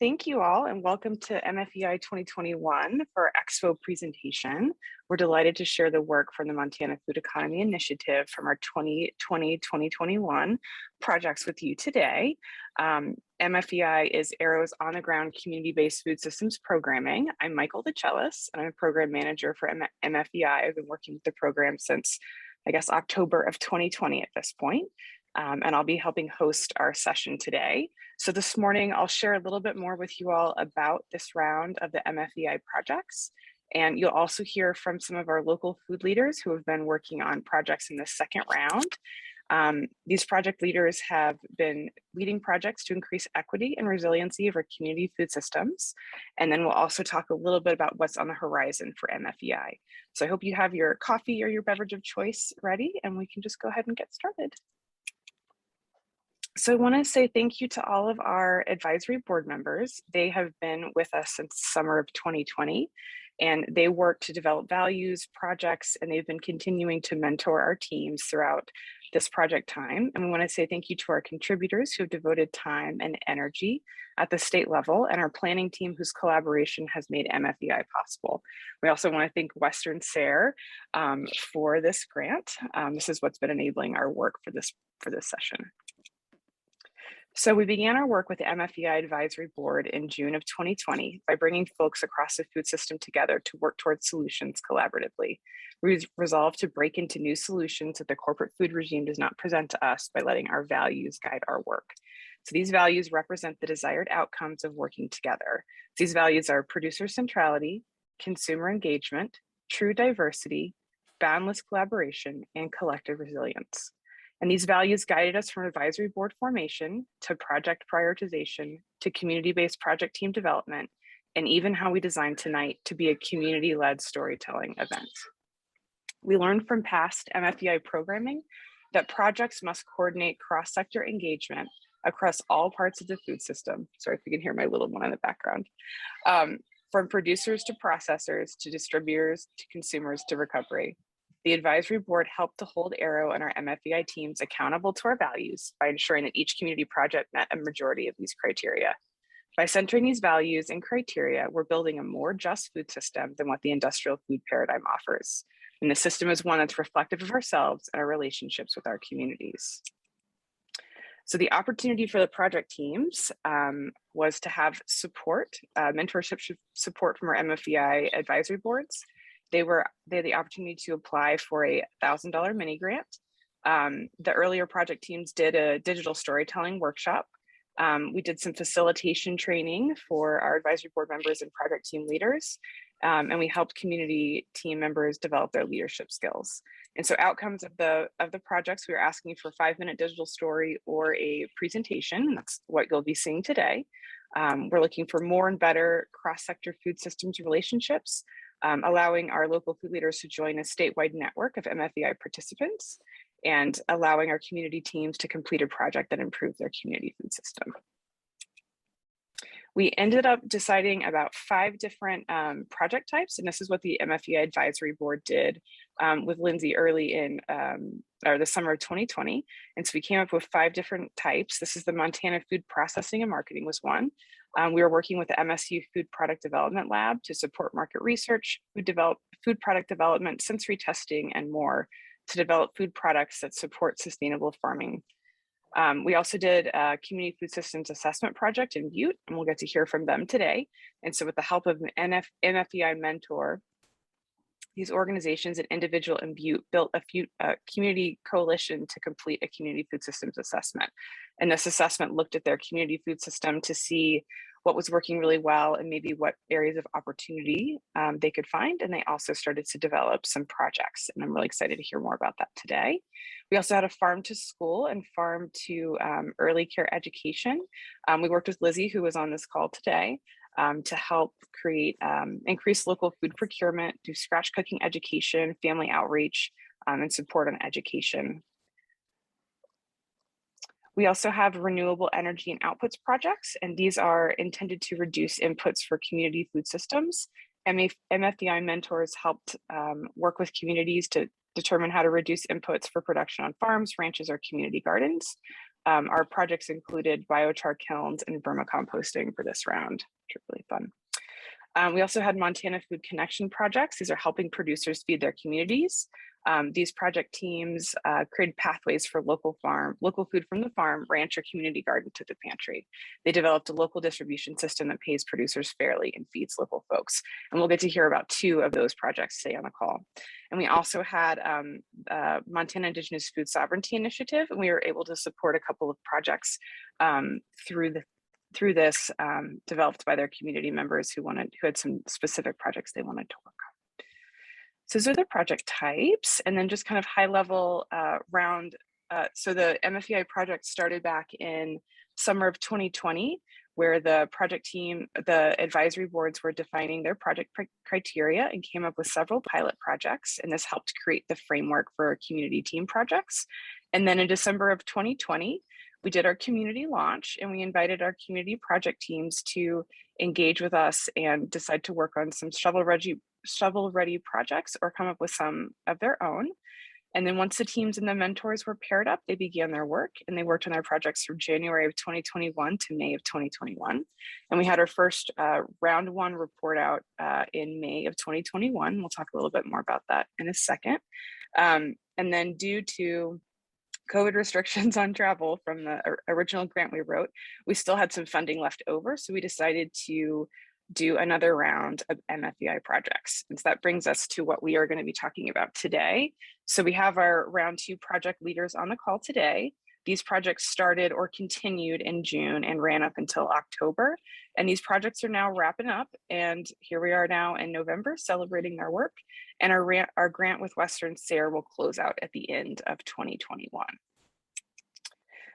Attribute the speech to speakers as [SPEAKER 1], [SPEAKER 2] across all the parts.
[SPEAKER 1] Thank you all and welcome to MFEI 2021 for our Expo presentation. We're delighted to share the work from the Montana Food Economy Initiative from our 2020-2021 projects with you today. MFEI is AERO's on-the-ground community-based food systems programming. I'm Michael DeCellis and I'm a program manager for MFEI. I've been working with the program since, I guess, October of 2020 at this point. And I'll be helping host our session today. So this morning, I'll share a little bit more with you all about this round of the MFEI projects. And you'll also hear from some of our local food leaders who have been working on projects in the second round. These project leaders have been leading projects to increase equity and resiliency of our community food systems. And then we'll also talk a little bit about what's on the horizon for MFEI. So I hope you have your coffee or your beverage of choice ready, and we can just go ahead and get started. So I want to say thank you to all of our advisory board members. They have been with us since summer of 2020, and they work to develop values, projects, and they've been continuing to mentor our teams throughout this project time. And we want to say thank you to our contributors who have devoted time and energy at the state level, and our planning team whose collaboration has made MFEI possible. We also want to thank Western SARE for this grant. This is what's been enabling our work for this session. So we began our work with the MFEI Advisory Board in June of 2020 by bringing folks across the food system together to work towards solutions collaboratively. We resolved to break into new solutions that the corporate food regime does not present to us by letting our values guide our work. So these values represent the desired outcomes of working together. These values are producer centrality, consumer engagement, true diversity, boundless collaboration, and collective resilience. And these values guided us from advisory board formation to project prioritization to community-based project team development, and even how we designed tonight to be a community-led storytelling event. We learned from past MFEI programming that projects must coordinate cross-sector engagement across all parts of the food system. Sorry if you can hear my little one in the background. From producers to processors to distributors to consumers to recovery. The advisory board helped to hold AERO and our MFEI teams accountable to our values by ensuring that each community project met a majority of these criteria. By centering these values and criteria, we're building a more just food system than what the industrial food paradigm offers. And the system is one that's reflective of ourselves and our relationships with our communities. So the opportunity for the project teams was to have support, mentorship support from our MFEI advisory boards. They had the opportunity to apply for a $1,000 mini grant. The earlier project teams did a digital storytelling workshop. We did some facilitation training for our advisory board members and project team leaders. And we helped community team members develop their leadership skills. And so outcomes of the projects, we were asking for a 5-minute digital story or a presentation. That's what you'll be seeing today. We're looking for more and better cross-sector food systems relationships, allowing our local food leaders to join a statewide network of MFEI participants, and allowing our community teams to complete a project that improves their community food system. We ended up deciding about 5 different project types, and this is what the MFEI Advisory Board did with Lindsay early in the summer of 2020. And so we came up with 5 different types. This is the Montana Food Processing and Marketing was one. We were working with the MSU Food Product Development Lab to support market research, food product development, sensory testing, and more to develop food products that support sustainable farming. We also did a community food systems assessment project in Butte, and we'll get to hear from them today. And so with the help of an MFEI mentor, these organizations and individual in Butte built a community coalition to complete a community food systems assessment. And this assessment looked at their community food system to see what was working really well and maybe what areas of opportunity they could find. And they also started to develop some projects. And I'm really excited to hear more about that today. We also had a farm to school and farm to early care education. We worked with Lizzie, who was on this call today, to help create increased local food procurement, do scratch cooking education, family outreach, and support on education. We also have renewable energy and outputs projects, and these are intended to reduce inputs for community food systems. MFEI mentors helped work with communities to determine how to reduce inputs for production on farms, ranches, or community gardens. Our projects included biochar kilns and vermicomposting for this round, which are really fun. We also had Montana Food Connection projects. These are helping producers feed their communities. These project teams created pathways for local food from the farm, ranch, or community garden to the pantry. They developed a local distribution system that pays producers fairly and feeds local folks. And we'll get to hear about 2 of those projects today on the call. And we also had Montana Indigenous Food Sovereignty Initiative, and we were able to support a couple of projects through this developed by their community members who had some specific projects they wanted to work on. So those are the project types, and then just kind of high level round. So the MFEI project started back in summer of 2020, where the project team, the advisory boards were defining their project criteria and came up with several pilot projects, and this helped create the framework for community team projects. And then in December of 2020, we did our community launch, and we invited our community project teams to engage with us and decide to work on some shovel-ready projects or come up with some of their own. And then once the teams and the mentors were paired up, they began their work, and they worked on our projects from January of 2021 to May of 2021. And we had our first round 1 report out in May of 2021. We'll talk a little bit more about that in a second. And then due to COVID restrictions on travel from the original grant we wrote, we still had some funding left over. So we decided to do another round of MFEI projects. And so that brings us to what we are going to be talking about today. So we have our round 2 project leaders on the call today. These projects started or continued in June and ran up until October. And these projects are now wrapping up. And here we are now in November celebrating their work. And our grant with Western SARE will close out at the end of 2021.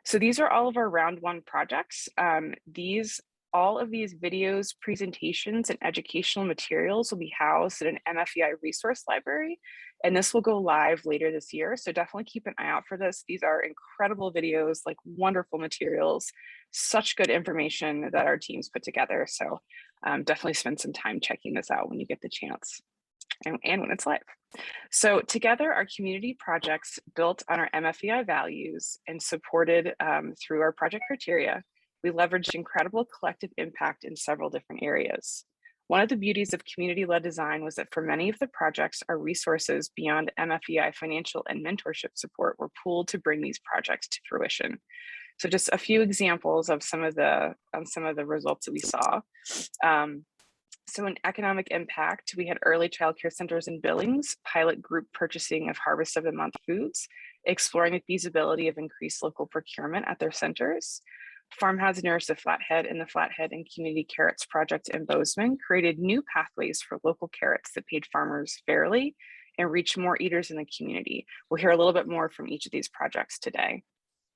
[SPEAKER 1] So these are all of our round 1 projects. All of these videos, presentations, and educational materials will be housed in an MFEI resource library, and this will go live later this year. So definitely keep an eye out for this. These are incredible videos, like wonderful materials, such good information that our teams put together. So definitely spend some time checking this out when you get the chance and when it's live. So together, our community projects built on our MFEI values and supported through our project criteria, we leveraged incredible collective impact in several different areas. One of the beauties of community-led design was that for many of the projects, our resources beyond MFEI financial and mentorship support were pooled to bring these projects to fruition. So just a few examples of some of the results that we saw. So in economic impact, we had early childcare centers in Billings, pilot group purchasing of Harvest of the Month foods, exploring the feasibility of increased local procurement at their centers. Farmhouse Nourish the Flathead and the Flathead and Community Carrots Project in Bozeman created new pathways for local carrots that paid farmers fairly and reached more eaters in the community. We'll hear a little bit more from each of these projects today.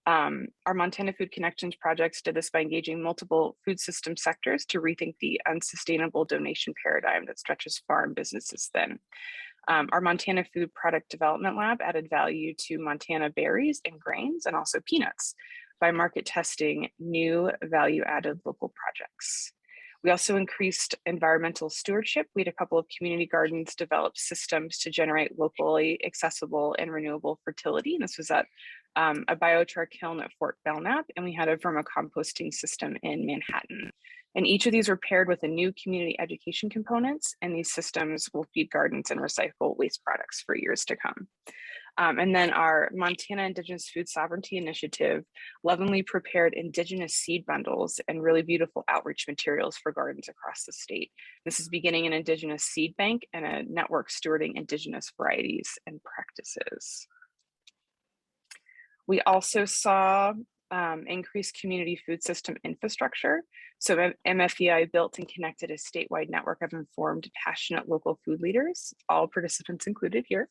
[SPEAKER 1] Our Montana Food Connections projects did this by engaging multiple food system sectors to rethink the unsustainable donation paradigm that stretches farm businesses thin. Our Montana Food Product Development Lab added value to Montana berries and grains and also peanuts by market testing new value-added local projects. We also increased environmental stewardship. We had a couple of community gardens develop systems to generate locally accessible and renewable fertility. And this was at a biochar kiln at Fort Belknap, and we had a vermicomposting system in Manhattan. And each of these were paired with a new community education components, and these systems will feed gardens and recycle waste products for years to come. And then our Montana Indigenous Food Sovereignty Initiative lovingly prepared Indigenous seed bundles and really beautiful outreach materials for gardens across the state. This is beginning an Indigenous seed bank and a network stewarding Indigenous varieties and practices. We also saw increased community food system infrastructure. So MFEI built and connected a statewide network of informed, passionate local food leaders, all participants included here.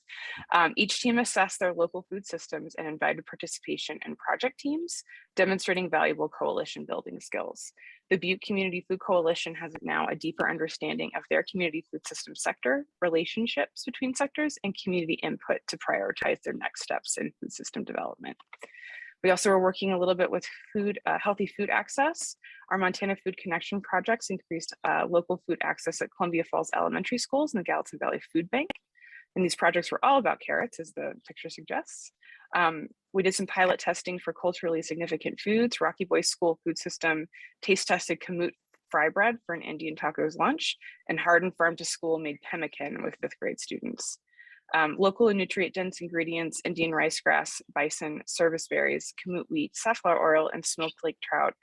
[SPEAKER 1] Each team assessed their local food systems and invited participation in project teams, demonstrating valuable coalition building skills. The Butte Community Food Coalition has now a deeper understanding of their community food system sector, relationships between sectors, and community input to prioritize their next steps in food system development. We also are working a little bit with healthy food access. Our Montana Food Connection projects increased local food access at Columbia Falls Elementary Schools and the Gallatin Valley Food Bank. And these projects were all about carrots, as the picture suggests. We did some pilot testing for culturally significant foods. Rocky Boy School Food System taste tested kamut fry bread for an Indian tacos lunch, and Hardin Farm to School made pemmican with 5th grade students. Local and nutrient-dense ingredients, Indian rice grass, bison, service berries, kamut wheat, safflower oil, and smoked lake trout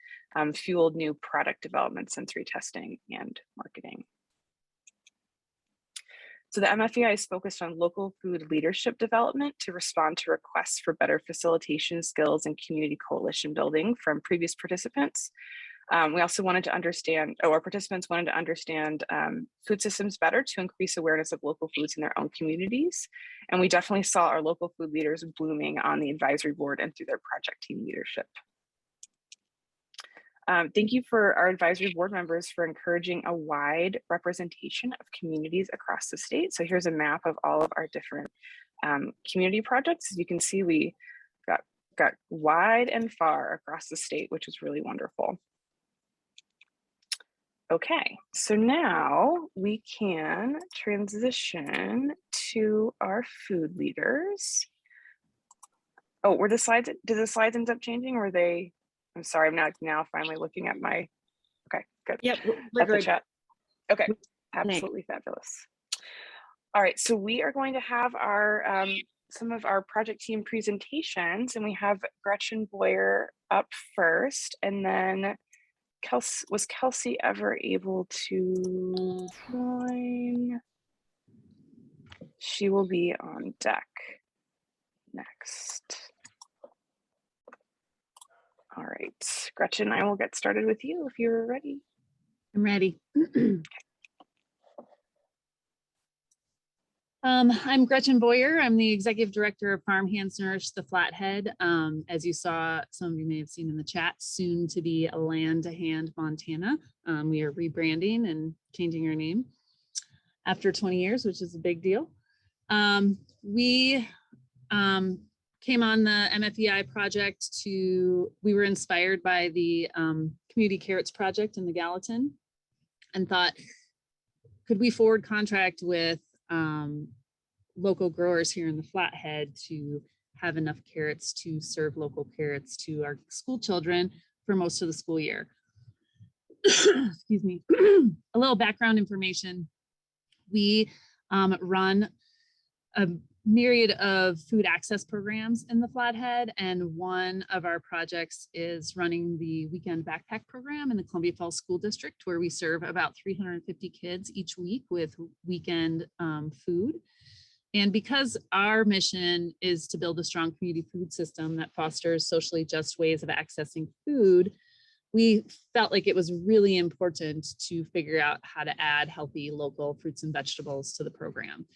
[SPEAKER 1] fueled new product development, sensory testing, and marketing. So the MFEI is focused on local food leadership development to respond to requests for better facilitation skills and community coalition building from previous participants. We also wanted to understand, our participants wanted to understand food systems better to increase awareness of local foods in their own communities. And we definitely saw our local food leaders blooming on the advisory board and through their project team leadership. Thank you for our advisory board members for encouraging a wide representation of communities across the state. So here's a map of all of our different community projects. As you can see, we got wide and far across the state, which is really wonderful. Okay, so now we can transition to our food leaders. Oh, were the slides, did the slides end up changing, or were they? I'm sorry, I'm now finally looking at my, okay, good.
[SPEAKER 2] Yep, we're
[SPEAKER 1] at
[SPEAKER 2] good.
[SPEAKER 1] The chat. Okay, absolutely fabulous. All right, so we are going to have our some of our project team presentations, and we have Gretchen Boyer up first, and then was Kelsey ever able to join? She will be on deck next. All right, Gretchen, I will get started with you if you're ready.
[SPEAKER 2] I'm ready. I'm Gretchen Boyer. I'm the Executive Director of Farm Hands Nourish the Flathead. As you saw, some of you may have seen in the chat, soon to be a Land to Hand Montana. We are rebranding and changing our name after 20 years, which is a big deal. We came on the MFEI project we were inspired by the Community Carrots Project in the Gallatin and thought, could we forward contract with local growers here in the Flathead to have enough carrots to serve local carrots to our school children for most of the school year. Excuse me. A little background information. We run a myriad of food access programs in the Flathead, and one of our projects is running the weekend backpack program in the Columbia Falls School District, where we serve about 350 kids each week with weekend food. And because our mission is to build a strong community food system that fosters socially just ways of accessing food, we felt like it was really important to figure out how to add healthy local fruits and vegetables to the program.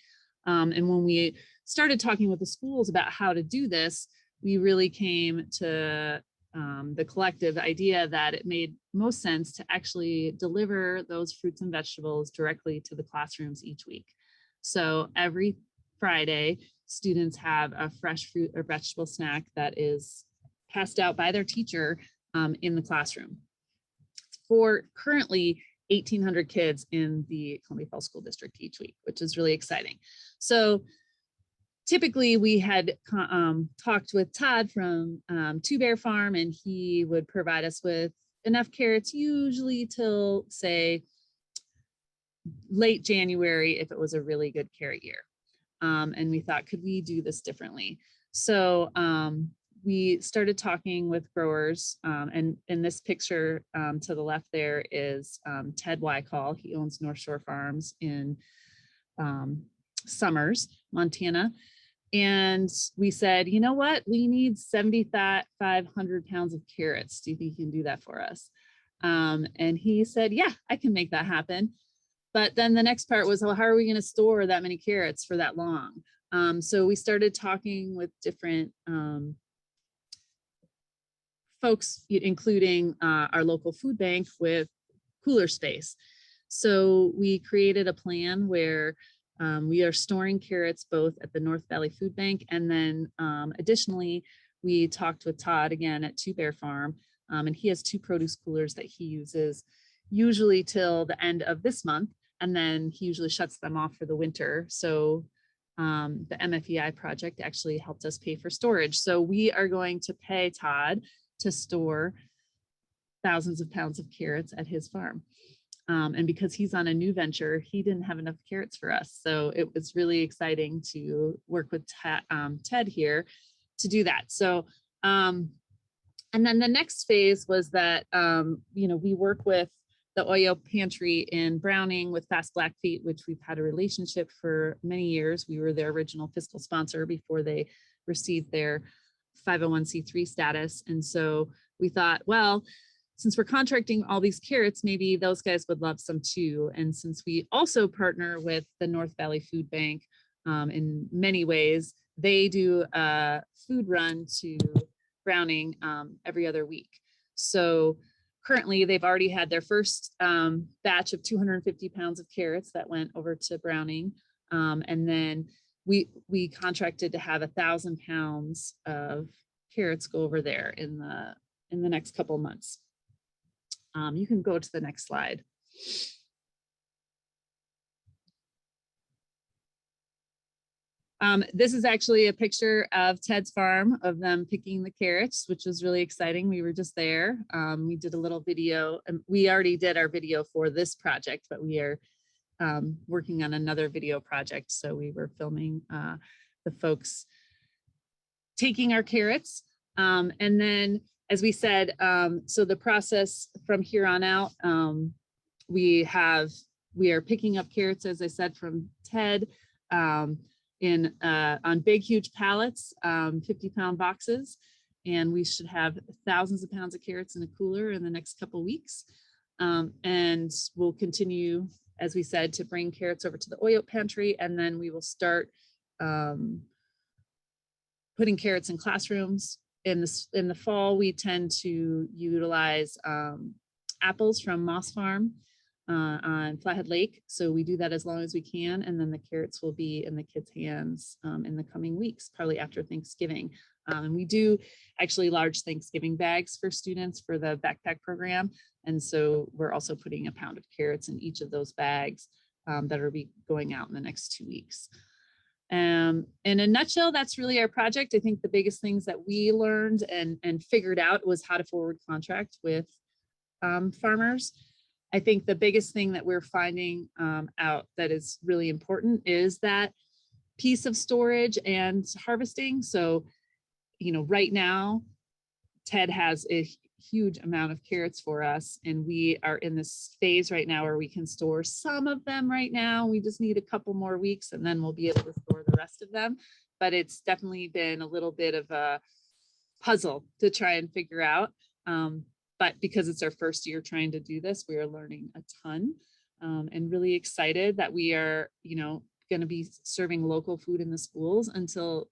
[SPEAKER 2] And when we started talking with the schools about how to do this, we really came to the collective idea that it made most sense to actually deliver those fruits and vegetables directly to the classrooms each week. So every Friday, students have a fresh fruit or vegetable snack that is passed out by their teacher in the classroom. For currently 1,800 kids in the Columbia Falls School District each week, which is really exciting. So typically we had talked with Todd from Two Bear Farm, and he would provide us with enough carrots, usually till say late January if it was a really good carrot year. And we thought, could we do this differently? So we started talking with growers, and in this picture to the left there is Ted Wycall. He owns North Shore Farms in Summers, Montana. And we said, you know what, we need 7,500 pounds of carrots. Do you think you can do that for us? And he said, yeah, I can make that happen. But then the next part was, well, how are we going to store that many carrots for that long? So we started talking with different folks, including our local food bank with cooler space. So we created a plan where we are storing carrots both at the North Valley Food Bank, and then additionally, we talked with Todd again at Two Bear Farm, and he has 2 produce coolers that he uses usually till the end of this month, and then he usually shuts them off for the winter. So the MFEI project actually helped us pay for storage. So we are going to pay Todd to store thousands of pounds of carrots at his farm. And because he's on a new venture, he didn't have enough carrots for us. So it was really exciting to work with Ted here to do that. So, and then the next phase was that, we work with the Oyo Pantry in Browning with Fast Blackfeet, which we've had a relationship for many years. We were their original fiscal sponsor before they received their 501c3 status. And so we thought, well, since we're contracting all these carrots, maybe those guys would love some too. And since we also partner with the North Valley Food Bank in many ways, they do a food run to Browning every other week. So currently they've already had their first batch of 250 pounds of carrots that went over to Browning. And then we contracted to have 1,000 pounds of carrots go over there in the next couple of months. You can go to the next slide. This is actually a picture of Ted's farm of them picking the carrots, which was really exciting. We were just there. We did a little video, and we already did our video for this project, but we are working on another video project. So we were filming the folks taking our carrots. And then, as we said, so the process from here on out, we are picking up carrots, as I said, from Ted, on big, huge pallets, 50-pound boxes, and we should have thousands of pounds of carrots in a cooler in the next couple of weeks. And we'll continue, as we said, to bring carrots over to the Oyo Pantry, and then we will start putting carrots in classrooms. In the fall, we tend to utilize apples from Moss Farm on Flathead Lake. So we do that as long as we can. And then the carrots will be in the kids' hands in the coming weeks, probably after Thanksgiving. And we do actually large Thanksgiving bags for students for the backpack program. And so we're also putting a pound of carrots in each of those bags that will be going out in the next 2 weeks. In a nutshell, that's really our project. I think the biggest things that we learned and figured out was how to forward contract with farmers. I think the biggest thing that we're finding out that is really important is that piece of storage and harvesting. So, right now, Ted has a huge amount of carrots for us, and we are in this phase right now where we can store some of them right now. We just need a couple more weeks, and then we'll be able to store the rest of them. But it's definitely been a little bit of a puzzle to try and figure out. But because it's our first year trying to do this, we are learning a ton, and really excited that we are, going to be serving local food in the schools until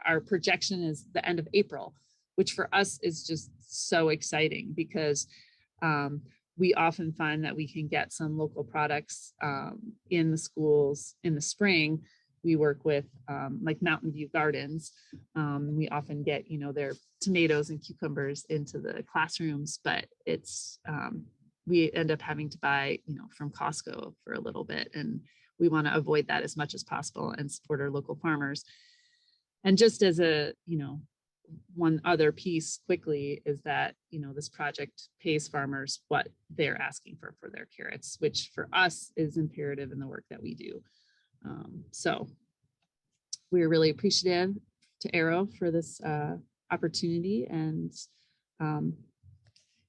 [SPEAKER 2] our projection is the end of April, which for us is just so exciting because we often find that we can get some local products in the schools in the spring. We work with like Mountain View Gardens. We often get, their tomatoes and cucumbers into the classrooms, but it's, we end up having to buy, from Costco for a little bit. And we want to avoid that as much as possible and support our local farmers. And just as a, one other piece quickly is that, this project pays farmers what they're asking for their carrots, which for us is imperative in the work that we do. So we're really appreciative to AERO for this opportunity and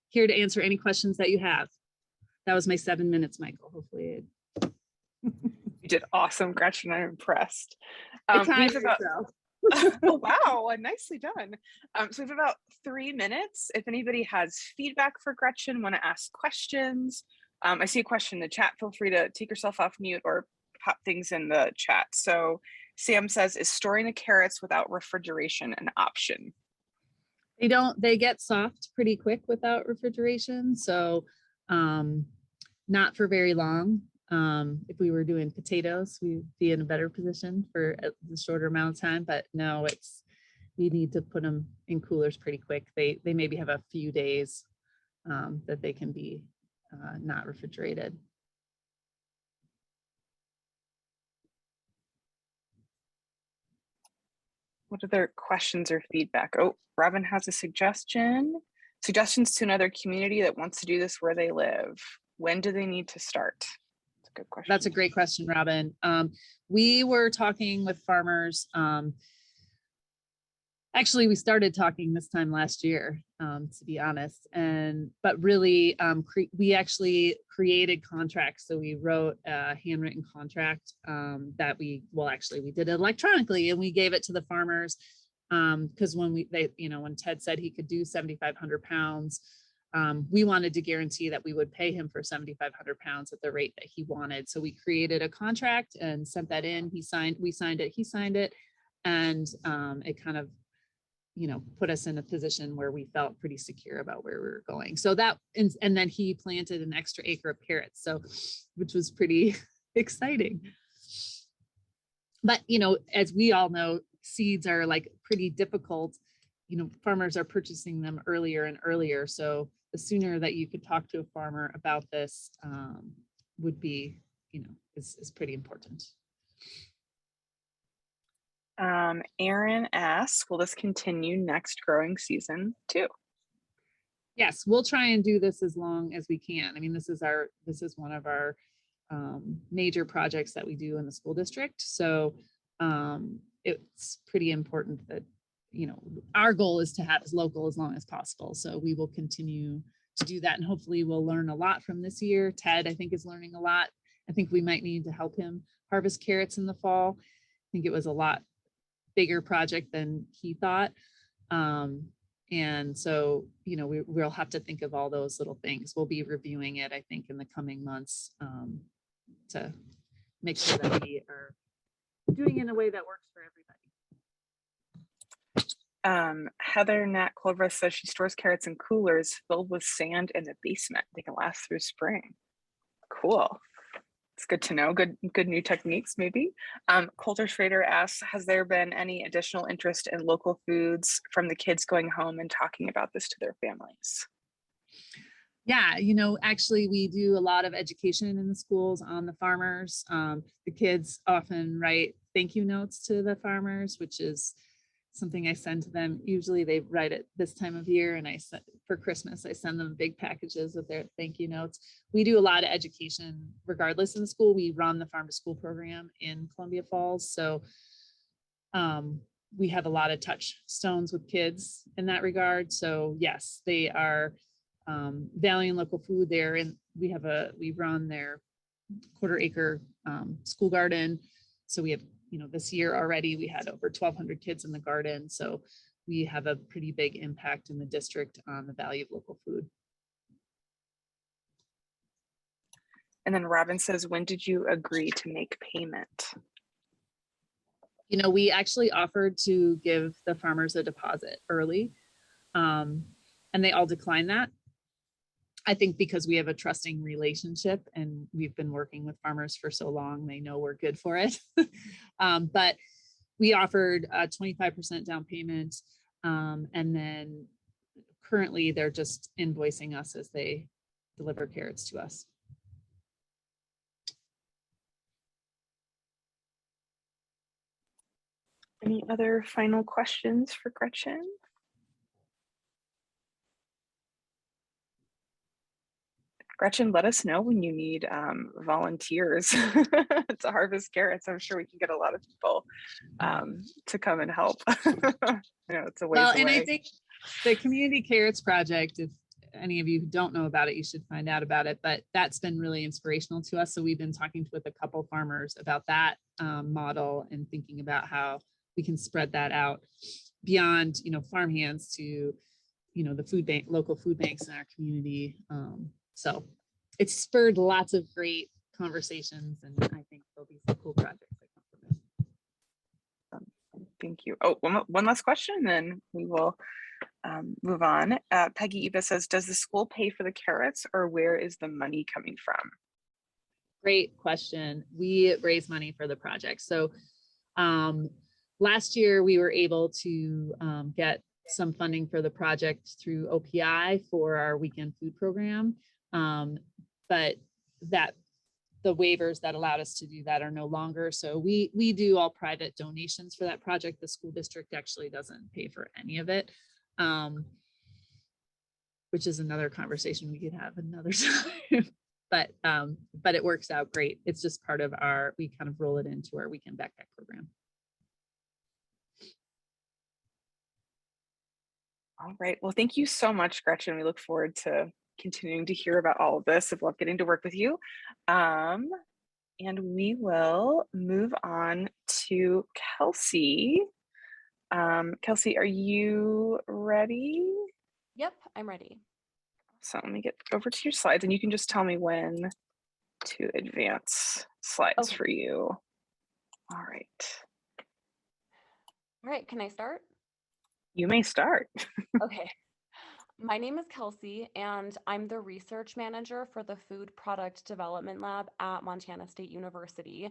[SPEAKER 2] here to answer any questions that you have. That was my 7 minutes, Michael. Hopefully
[SPEAKER 1] You did awesome, Gretchen. I'm impressed. Oh, wow, nicely done. So we have about 3 minutes. If anybody has feedback for Gretchen, want to ask questions. I see a question in the chat. Feel free to take yourself off mute or pop things in the chat. So Sam says, is storing the carrots without refrigeration an option?
[SPEAKER 2] They get soft pretty quick without refrigeration. So not for very long. If we were doing potatoes, we'd be in a better position for a shorter amount of time, but no, we need to put them in coolers pretty quick. They maybe have a few days that they can be not refrigerated.
[SPEAKER 1] What other questions or feedback? Oh, Robin has a suggestion. Suggestions to another community that wants to do this where they live. When do they need to start? That's a good question.
[SPEAKER 2] That's a great question, Robin. We were talking with farmers. Actually, we started talking this time last year, to be honest. But really, we actually created contracts. So we wrote a handwritten contract that we did it electronically, and we gave it to the farmers because when when Ted said he could do 7,500 pounds, we wanted to guarantee that we would pay him for 7,500 pounds at the rate that he wanted. So we created a contract and sent that in. We signed it, he signed it, and it kind of put us in a position where we felt pretty secure about where we were going. So that, and then he planted an extra acre of carrots, which was pretty exciting. But, as we all know, seeds are like pretty difficult. Farmers are purchasing them earlier and earlier. So the sooner that you could talk to a farmer about this would be, is pretty important.
[SPEAKER 1] Aaron asks, will this continue next growing season too?
[SPEAKER 2] Yes, we'll try and do this as long as we can. I mean, this is one of our major projects that we do in the school district. So it's pretty important that, our goal is to have as local as long as possible. So we will continue to do that. And hopefully we'll learn a lot from this year. Ted, I think, is learning a lot. I think we might need to help him harvest carrots in the fall. I think it was a lot bigger project than he thought. And so, we'll have to think of all those little things. We'll be reviewing it, I think, in the coming months to make sure that we are doing it in a way that works for everybody.
[SPEAKER 1] Heather Nat Clover says she stores carrots in coolers filled with sand in the basement. They can last through spring. Cool. It's good to know. Good new techniques, maybe. Coulter Schrader asks, has there been any additional interest in local foods from the kids going home and talking about this to their families?
[SPEAKER 2] Yeah, actually we do a lot of education in the schools on the farmers. The kids often write thank you notes to the farmers, which is something I send to them. Usually they write it this time of year, and for Christmas, I send them big packages of their thank you notes. We do a lot of education regardless in the school. We run the farm to school program in Columbia Falls. So we have a lot of touchstones with kids in that regard. So yes, they are valuing local food there. And we run their quarter-acre school garden. So we have, this year already, we had over 1,200 kids in the garden. So we have a pretty big impact in the district on the value of local food.
[SPEAKER 1] And then Robin says, when did you agree to make payment?
[SPEAKER 2] We actually offered to give the farmers a deposit early, and they all declined that. I think because we have a trusting relationship and we've been working with farmers for so long, they know we're good for it. But we offered a 25% down payment. And then currently they're just invoicing us as they deliver carrots to us.
[SPEAKER 1] Any other final questions for Gretchen? Gretchen, let us know when you need volunteers to harvest carrots. I'm sure we can get a lot of people to come and help. It's a ways away.
[SPEAKER 2] And I think the Community Carrots Project, if any of you who don't know about it, you should find out about it, but that's been really inspirational to us. So we've been talking with a couple farmers about that model and thinking about how we can spread that out beyond, farm hands to, the food bank, local food banks in our community. So it's spurred lots of great conversations, and I think there'll be some cool projects that come from it.
[SPEAKER 1] Thank you. Oh, one last question, and then we will move on. Peggy Eva says, does the school pay for the carrots, or where is the money coming from?
[SPEAKER 2] Great question. We raise money for the project. So last year we were able to get some funding for the project through OPI for our weekend food program. But that the waivers that allowed us to do that are no longer. So we do all private donations for that project. The school district actually doesn't pay for any of it, which is another conversation we could have another time. But it works out great. It's just part of our, we kind of roll it into our weekend backpack program.
[SPEAKER 1] All right. Well, thank you so much, Gretchen. We look forward to continuing to hear about all of this. I've loved getting to work with you. And we will move on to Kelsey. Kelsey, are you ready?
[SPEAKER 3] Yep, I'm ready.
[SPEAKER 1] So let me get over to your slides and you can just tell me when to advance slides
[SPEAKER 3] Okay.
[SPEAKER 1] for you. All right.
[SPEAKER 3] All right, can I start?
[SPEAKER 1] You may start.
[SPEAKER 3] Okay. My name is Kelsey, and I'm the research manager for the Food Product Development Lab at Montana State University.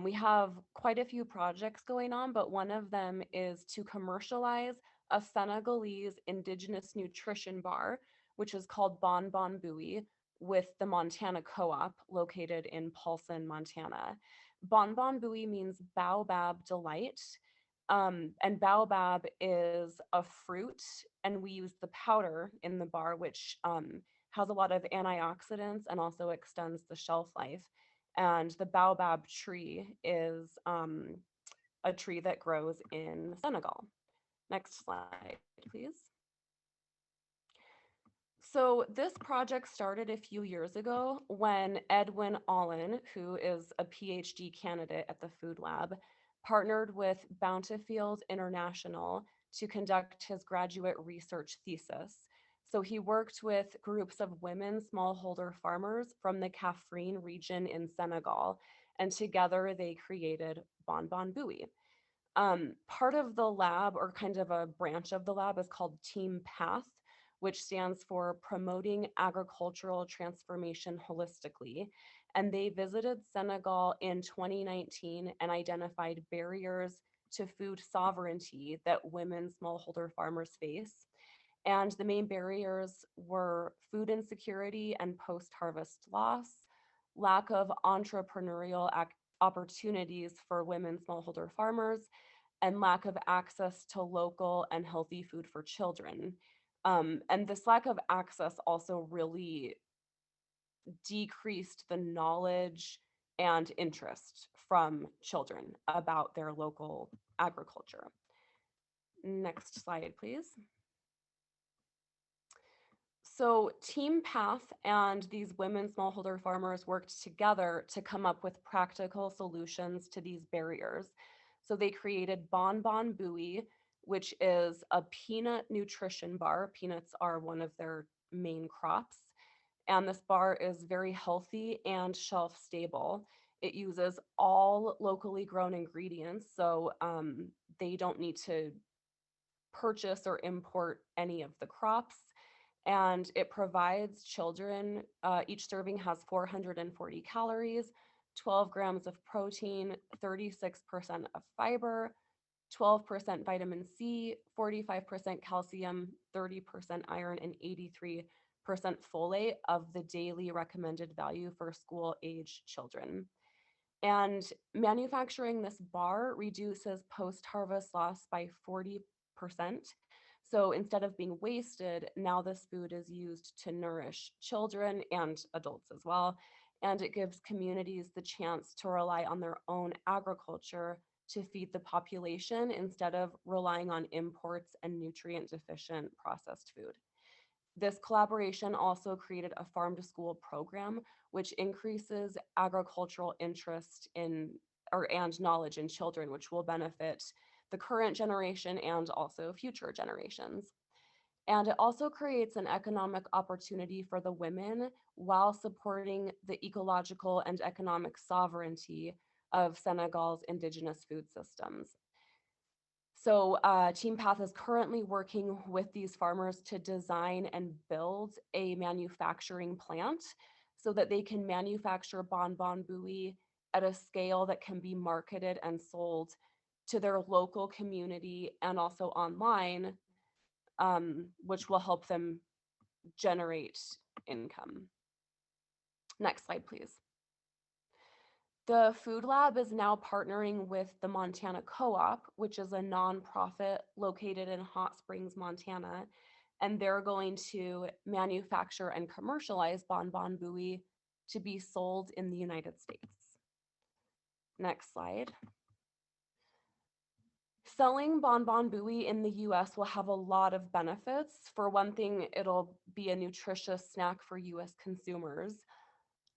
[SPEAKER 3] We have quite a few projects going on, but one of them is to commercialize a Senegalese Indigenous nutrition bar, which is called Bon Bon Buoy, with the Montana Co-op located in Paulson, Montana. Bon Bon Buoy means baobab delight. And baobab is a fruit, and we use the powder in the bar, which has a lot of antioxidants and also extends the shelf life. And the baobab tree is a tree that grows in Senegal. Next slide, please. So this project started a few years ago when Edwin Allen, who is a PhD candidate at the Food Lab, partnered with Bountifield International to conduct his graduate research thesis. So he worked with groups of women smallholder farmers from the Kaffrine region in Senegal, and together they created Bon Bon Buoy. Part of the lab, or kind of a branch of the lab, is called Team Path, which stands for Promoting Agricultural Transformation Holistically. And they visited Senegal in 2019 and identified barriers to food sovereignty that women smallholder farmers face. And the main barriers were food insecurity and post-harvest loss, lack of entrepreneurial opportunities for women smallholder farmers, and lack of access to local and healthy food for children. And this lack of access also really decreased the knowledge and interest from children about their local agriculture. Next slide, please. So Team Path and these women smallholder farmers worked together to come up with practical solutions to these barriers. So they created Bon Bon Buoy, which is a peanut nutrition bar. Peanuts are one of their main crops. And this bar is very healthy and shelf stable. It uses all locally grown ingredients, so they don't need to purchase or import any of the crops. And it provides children, each serving has 440 calories, 12 grams of protein, 36% of fiber, 12% vitamin C, 45% calcium, 30% iron, and 83% folate of the daily recommended value for school age children. And manufacturing this bar reduces post-harvest loss by 40%. So instead of being wasted, now this food is used to nourish children and adults as well. And it gives communities the chance to rely on their own agriculture to feed the population instead of relying on imports and nutrient deficient processed food. This collaboration also created a farm to school program, which increases agricultural interest in and knowledge in children, which will benefit the current generation and also future generations. And it also creates an economic opportunity for the women while supporting the ecological and economic sovereignty of Senegal's indigenous food systems. So Team Path is currently working with these farmers to design and build a manufacturing plant so that they can manufacture Bon Bon Buoy at a scale that can be marketed and sold to their local community and also online, which will help them generate income. Next slide, please. The Food Lab is now partnering with the Montana Co-op, which is a nonprofit located in Hot Springs, Montana, and they're going to manufacture and commercialize Bonbon Buoy to be sold in the United States. Next slide. Selling Bonbon Buoy in the US will have a lot of benefits. For one thing, it'll be a nutritious snack for US consumers.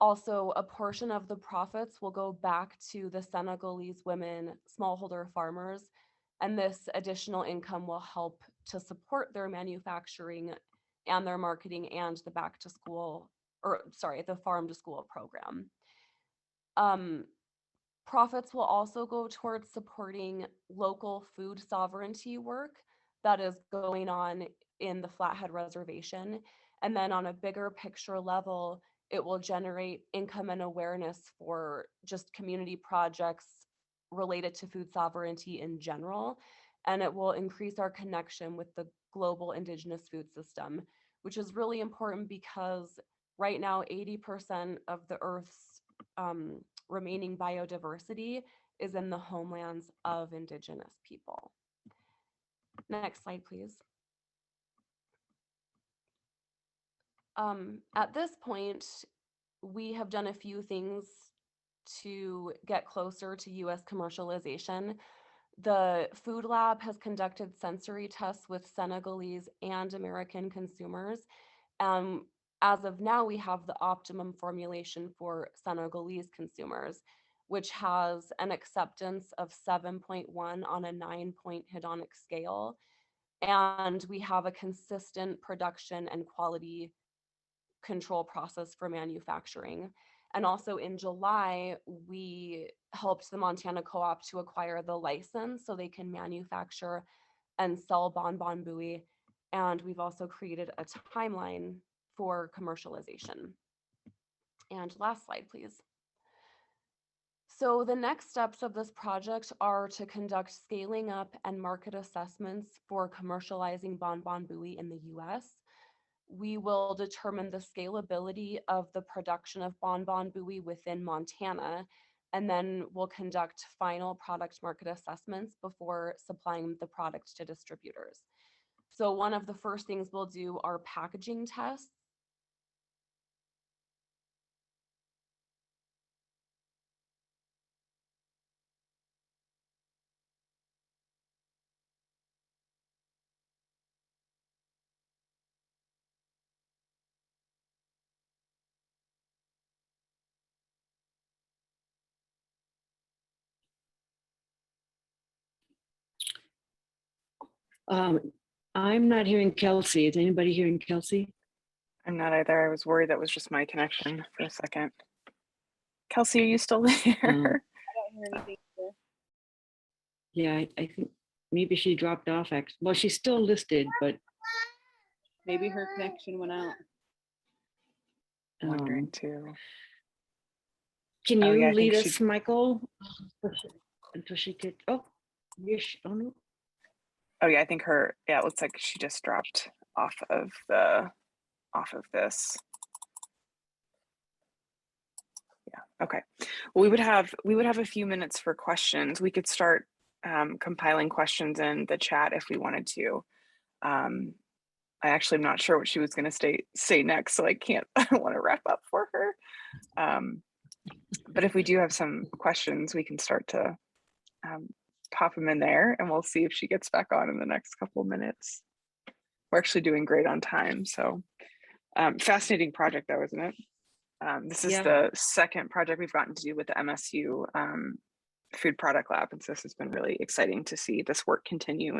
[SPEAKER 3] Also, a portion of the profits will go back to the Senegalese women smallholder farmers, and this additional income will help to support their manufacturing and their marketing and the back to school, or sorry, the farm to school program. Profits will also go towards supporting local food sovereignty work that is going on in the Flathead Reservation. And then on a bigger picture level, it will generate income and awareness for just community projects related to food sovereignty in general. And it will increase our connection with the global Indigenous food system, which is really important because right now 80% of the Earth's remaining biodiversity is in the homelands of Indigenous people. Next slide, please. At this point, we have done a few things to get closer to US commercialization. The Food Lab has conducted sensory tests with Senegalese and American consumers. As of now, we have the optimum formulation for Senegalese consumers, which has an acceptance of 7.1 on a 9-point hedonic scale. And we have a consistent production and quality control process for manufacturing. And also in July, we helped the Montana Co-op to acquire the license so they can manufacture and sell Bonbon Buoy. And we've also created a timeline for commercialization. And last slide, please. So the next steps of this project are to conduct scaling up and market assessments for commercializing Bonbon Buoy in the US. We will determine the scalability of the production of Bonbon Buoy within Montana, and then we'll conduct final product market assessments before supplying the product to distributors. So one of the first things we'll do are packaging tests.
[SPEAKER 4] I'm not hearing Kelsey. Is anybody hearing Kelsey?
[SPEAKER 1] I'm not either. I was worried that was just my connection for a second. Kelsey, are you still there?
[SPEAKER 5] I don't hear anything.
[SPEAKER 4] Yeah, I think maybe she dropped off. Well, she's still listed, but
[SPEAKER 5] Maybe her connection went out.
[SPEAKER 1] I'm wondering too.
[SPEAKER 4] Can
[SPEAKER 1] Oh,
[SPEAKER 4] you
[SPEAKER 1] yeah, I think
[SPEAKER 4] lead
[SPEAKER 1] she-
[SPEAKER 4] us, Michael, until she could? Oh, oh no.
[SPEAKER 1] Oh yeah, I think her. Yeah, it looks like she just dropped off of this. Yeah. Okay. Well, we would have a few minutes for questions. We could start compiling questions in the chat if we wanted to. I actually am not sure what she was going to say next, so I don't want to wrap up for her. But if we do have some questions, we can start to pop them in there, and we'll see if she gets back on in the next couple of minutes. We're actually doing great on time, so fascinating project though, isn't it? This is the second project we've gotten to do with the MSU Food Product Lab, and so this has been really exciting to see this work continue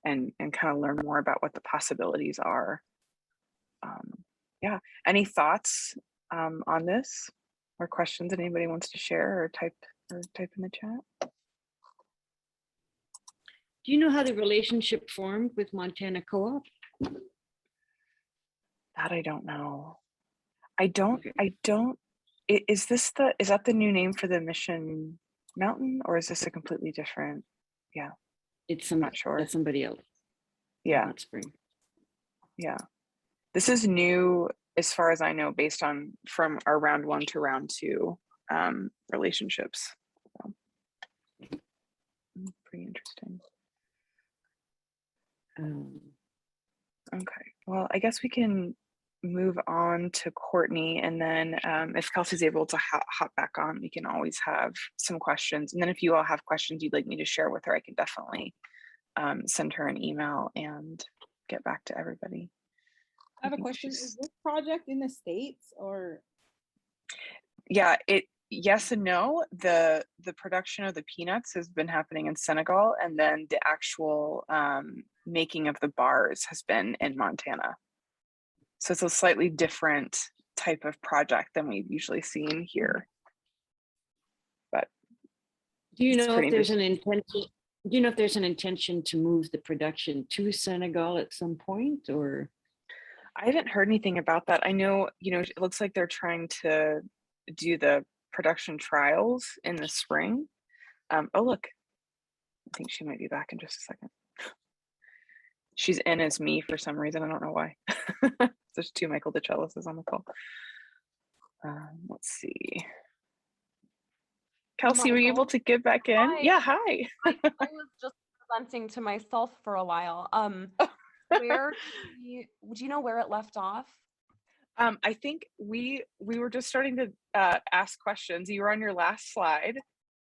[SPEAKER 1] and kind of learn more about what the possibilities are. Yeah, any thoughts on this or questions that anybody wants to share or type in the chat?
[SPEAKER 4] Do you know how the relationship formed with Montana Co-op?
[SPEAKER 1] That I don't know. I don't. Is that the new name for the Mission Mountain, or is this a completely different? Yeah,
[SPEAKER 4] I'm
[SPEAKER 1] not sure.
[SPEAKER 4] That's somebody else.
[SPEAKER 1] Yeah.
[SPEAKER 4] Hot Spring.
[SPEAKER 1] Yeah. This is new as far as I know, based on from our round 1 to round 2. relationships. So, pretty interesting. Okay, well, I guess we can move on to Courtney, and then if Kelsey's able to hop back on, we can always have some questions. And then if you all have questions you'd like me to share with her, I can definitely send her an email and get back to everybody.
[SPEAKER 5] I have a question. Is this project in the States or?
[SPEAKER 1] Yeah, yes and no. The production of the peanuts has been happening in Senegal, and then the actual making of the bars has been in Montana. So it's a slightly different type of project than we've usually seen here. But
[SPEAKER 4] do you know if there's an intention? Do you know if there's an intention to move the production to Senegal at some point, or?
[SPEAKER 1] I haven't heard anything about that. I know, it looks like they're trying to do the production trials in the spring. Oh, look, I think she might be back in just a second. She's in as me for some reason. I don't know why. There's two Michael DeCellis on the call. Let's see. Kelsey, were you able to get back in?
[SPEAKER 3] Hi.
[SPEAKER 1] Yeah, hi.
[SPEAKER 3] I was just presenting to myself for a while. Where do you know where it left off?
[SPEAKER 1] I think we were just starting to ask questions. You were on your last slide,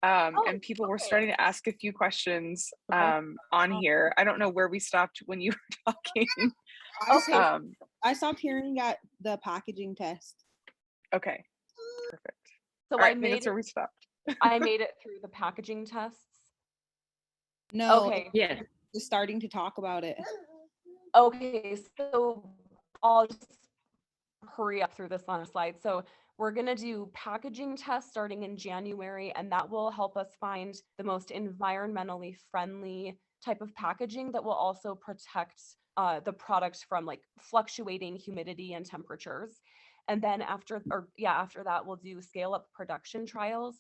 [SPEAKER 1] and people were starting to ask a few questions on here. I don't know where we stopped when you were talking.
[SPEAKER 5] I stopped hearing at the packaging test.
[SPEAKER 1] Okay, perfect.
[SPEAKER 3] So
[SPEAKER 1] all right, I think that's where we stopped.
[SPEAKER 3] I made it through the packaging tests.
[SPEAKER 5] No.
[SPEAKER 3] Okay.
[SPEAKER 4] Yeah.
[SPEAKER 5] Just starting to talk about it.
[SPEAKER 3] Okay, so I'll just hurry up through this last slide. So we're going to do packaging tests starting in January, and that will help us find the most environmentally friendly type of packaging that will also protect the product from like fluctuating humidity and temperatures. And then after that, we'll do scale up production trials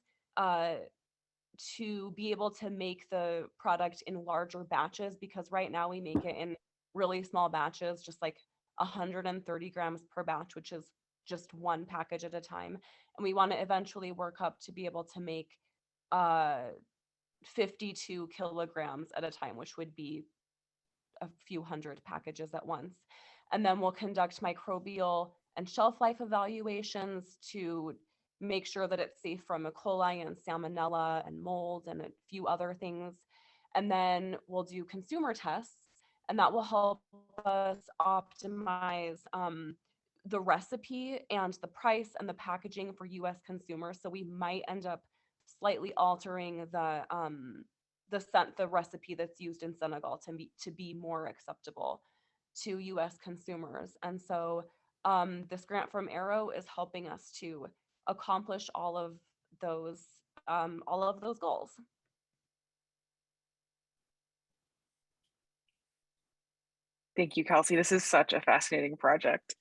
[SPEAKER 3] to be able to make the product in larger batches, because right now we make it in really small batches, just like 130 grams per batch, which is just one package at a time. And we want to eventually work up to be able to make 52 kilograms at a time, which would be a few hundred packages at once. And then we'll conduct microbial and shelf life evaluations to make sure that it's safe from E. coli and salmonella and mold and a few other things. And then we'll do consumer tests, and that will help us optimize the recipe and the price and the packaging for US consumers. So we might end up slightly altering the recipe that's used in Senegal to be more acceptable to US consumers. And so this grant from AERO is helping us to accomplish all of those goals.
[SPEAKER 1] Thank you, Kelsey. This is such a fascinating project.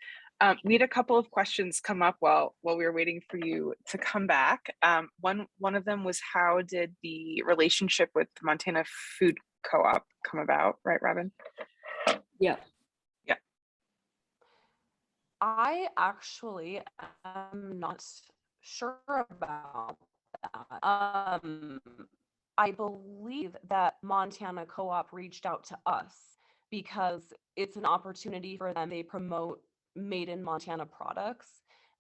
[SPEAKER 1] We had a couple of questions come up while we were waiting for you to come back. One of them was, how did the relationship with the Montana Food Co-op come about? Right, Robin?
[SPEAKER 4] Yeah.
[SPEAKER 1] Yeah.
[SPEAKER 3] I actually am not sure about that. I believe that Montana Co-op reached out to us because it's an opportunity for them. They promote made in Montana products,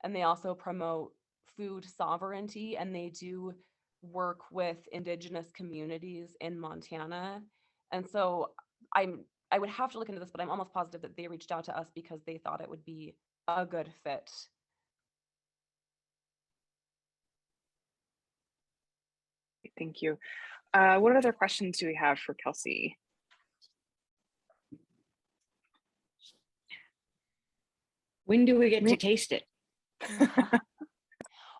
[SPEAKER 3] and they also promote food sovereignty, and they do work with Indigenous communities in Montana. And so I would have to look into this, but I'm almost positive that they reached out to us because they thought it would be a good fit.
[SPEAKER 1] Thank you. What other questions do we have for Kelsey?
[SPEAKER 4] When do we get to taste it?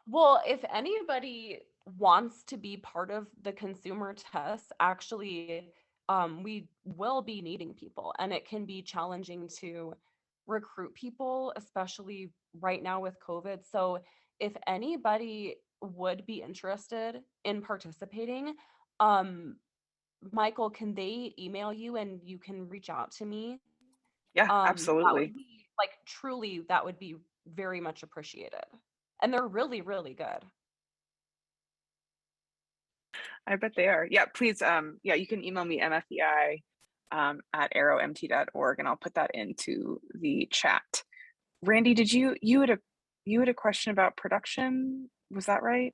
[SPEAKER 3] Well, if anybody wants to be part of the consumer tests, actually, we will be needing people, and it can be challenging to recruit people, especially right now with COVID. So if anybody would be interested in participating, Michael, can they email you and you can reach out to me?
[SPEAKER 1] Yeah,
[SPEAKER 3] That
[SPEAKER 1] absolutely.
[SPEAKER 3] would be like, truly, that would be very much appreciated. And they're really, really good.
[SPEAKER 1] I bet they are. Yeah, please. Yeah, you can email me mfei at aeromt.org, and I'll put that into the chat. Randy, did you had a question about production? Was that right?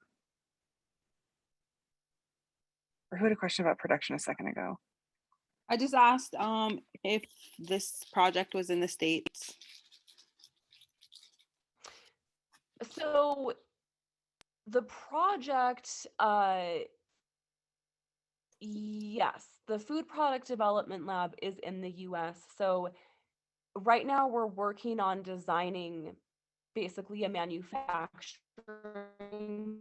[SPEAKER 1] Or who had a question about production a second ago?
[SPEAKER 5] I just asked if this project was in the States.
[SPEAKER 3] So the project, yes, the Food Product Development Lab is in the US. So right now we're working on designing basically a manufacturing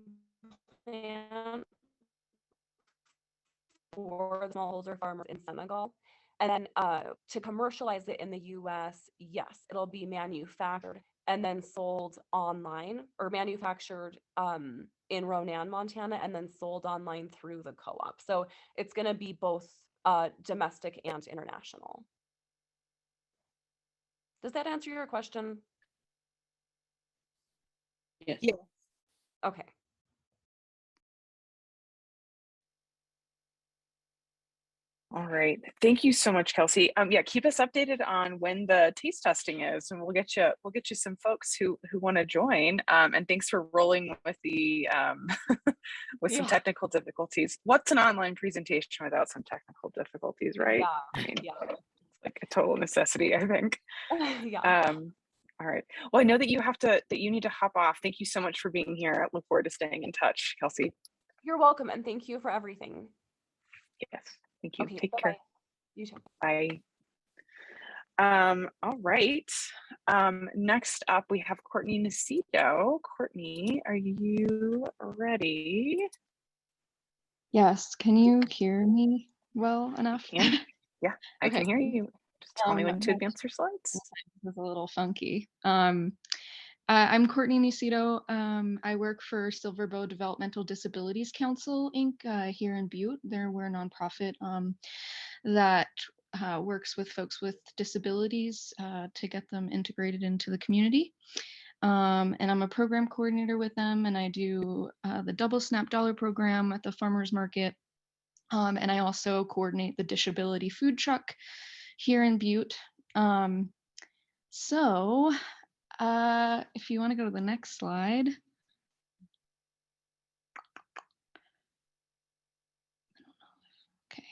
[SPEAKER 3] plant for the smallholder farmers in Senegal. And then to commercialize it in the US, yes, it'll be manufactured and then sold online, or manufactured in Ronan, Montana, and then sold online through the co-op. So it's going to be both domestic and international. Does that answer your question?
[SPEAKER 4] Yes.
[SPEAKER 5] Yeah.
[SPEAKER 3] Okay.
[SPEAKER 1] All right. Thank you so much, Kelsey. Yeah, keep us updated on when the taste testing is, and we'll get you some folks who want to join. And thanks for rolling with the with some technical difficulties. What's an online presentation without some technical difficulties, right?
[SPEAKER 3] Yeah.
[SPEAKER 1] I mean,
[SPEAKER 3] yeah.
[SPEAKER 1] it's like a total necessity, I think.
[SPEAKER 3] Yeah.
[SPEAKER 1] All right. Well, I know that you need to hop off. Thank you so much for being here. I look forward to staying in touch, Kelsey.
[SPEAKER 3] You're welcome, and thank you for everything.
[SPEAKER 1] Yes. Thank you.
[SPEAKER 3] Okay,
[SPEAKER 1] Take
[SPEAKER 3] bye-bye.
[SPEAKER 1] care.
[SPEAKER 3] You too.
[SPEAKER 1] Bye. All right. Next up, we have Courtney Nacito. Courtney, are you ready?
[SPEAKER 6] Yes. Can you hear me well enough?
[SPEAKER 1] Yeah, I
[SPEAKER 6] Okay.
[SPEAKER 1] can hear you. Just tell me when to
[SPEAKER 6] my
[SPEAKER 1] advance your slides.
[SPEAKER 6] This is a little funky. I'm Courtney Nacito. I work for Silverbow Developmental Disabilities Council, Inc. Here in Butte. We're a nonprofit that works with folks with disabilities to get them integrated into the community. And I'm a program coordinator with them, and I do the Double Snap Dollar program at the farmers market. And I also coordinate the Disability Food Truck here in Butte. If you want to go to the next slide. Okay.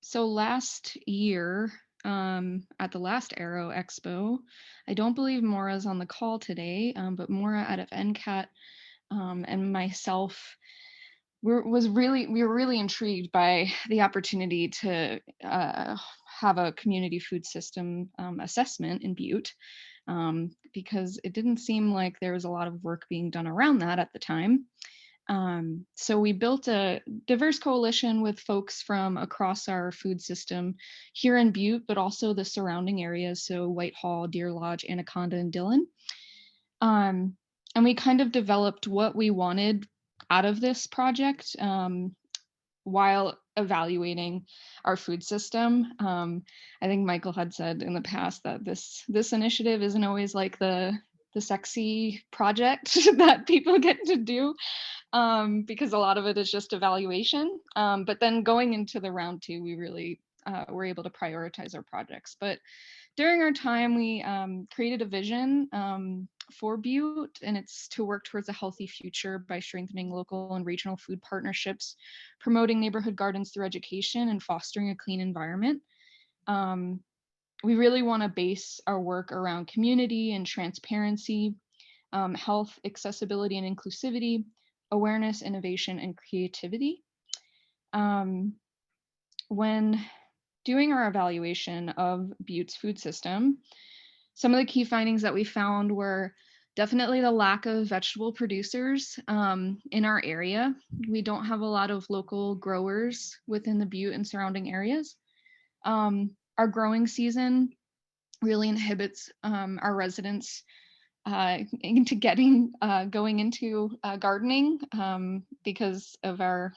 [SPEAKER 6] So last year, at the last AERO Expo, I don't believe Maura's on the call today, but Maura out of NCAT and myself, we were really intrigued by the opportunity to have a community food system assessment in Butte, because it didn't seem like there was a lot of work being done around that at the time. So we built a diverse coalition with folks from across our food system here in Butte, but also the surrounding areas, so Whitehall, Deer Lodge, Anaconda, and Dillon. And we kind of developed what we wanted out of this project while evaluating our food system. I think Michael had said in the past that this initiative isn't always like the sexy project that people get to do, because a lot of it is just evaluation. But then going into the round two, we really were able to prioritize our projects. But during our time, we created a vision for Butte, and it's to work towards a healthy future by strengthening local and regional food partnerships, promoting neighborhood gardens through education, and fostering a clean environment. We really want to base our work around community and transparency, health, accessibility, and inclusivity, awareness, innovation, and creativity. When doing our evaluation of Butte's food system, some of the key findings that we found were definitely the lack of vegetable producers in our area. We don't have a lot of local growers within the Butte and surrounding areas. Our growing season really inhibits our residents into going into gardening because of our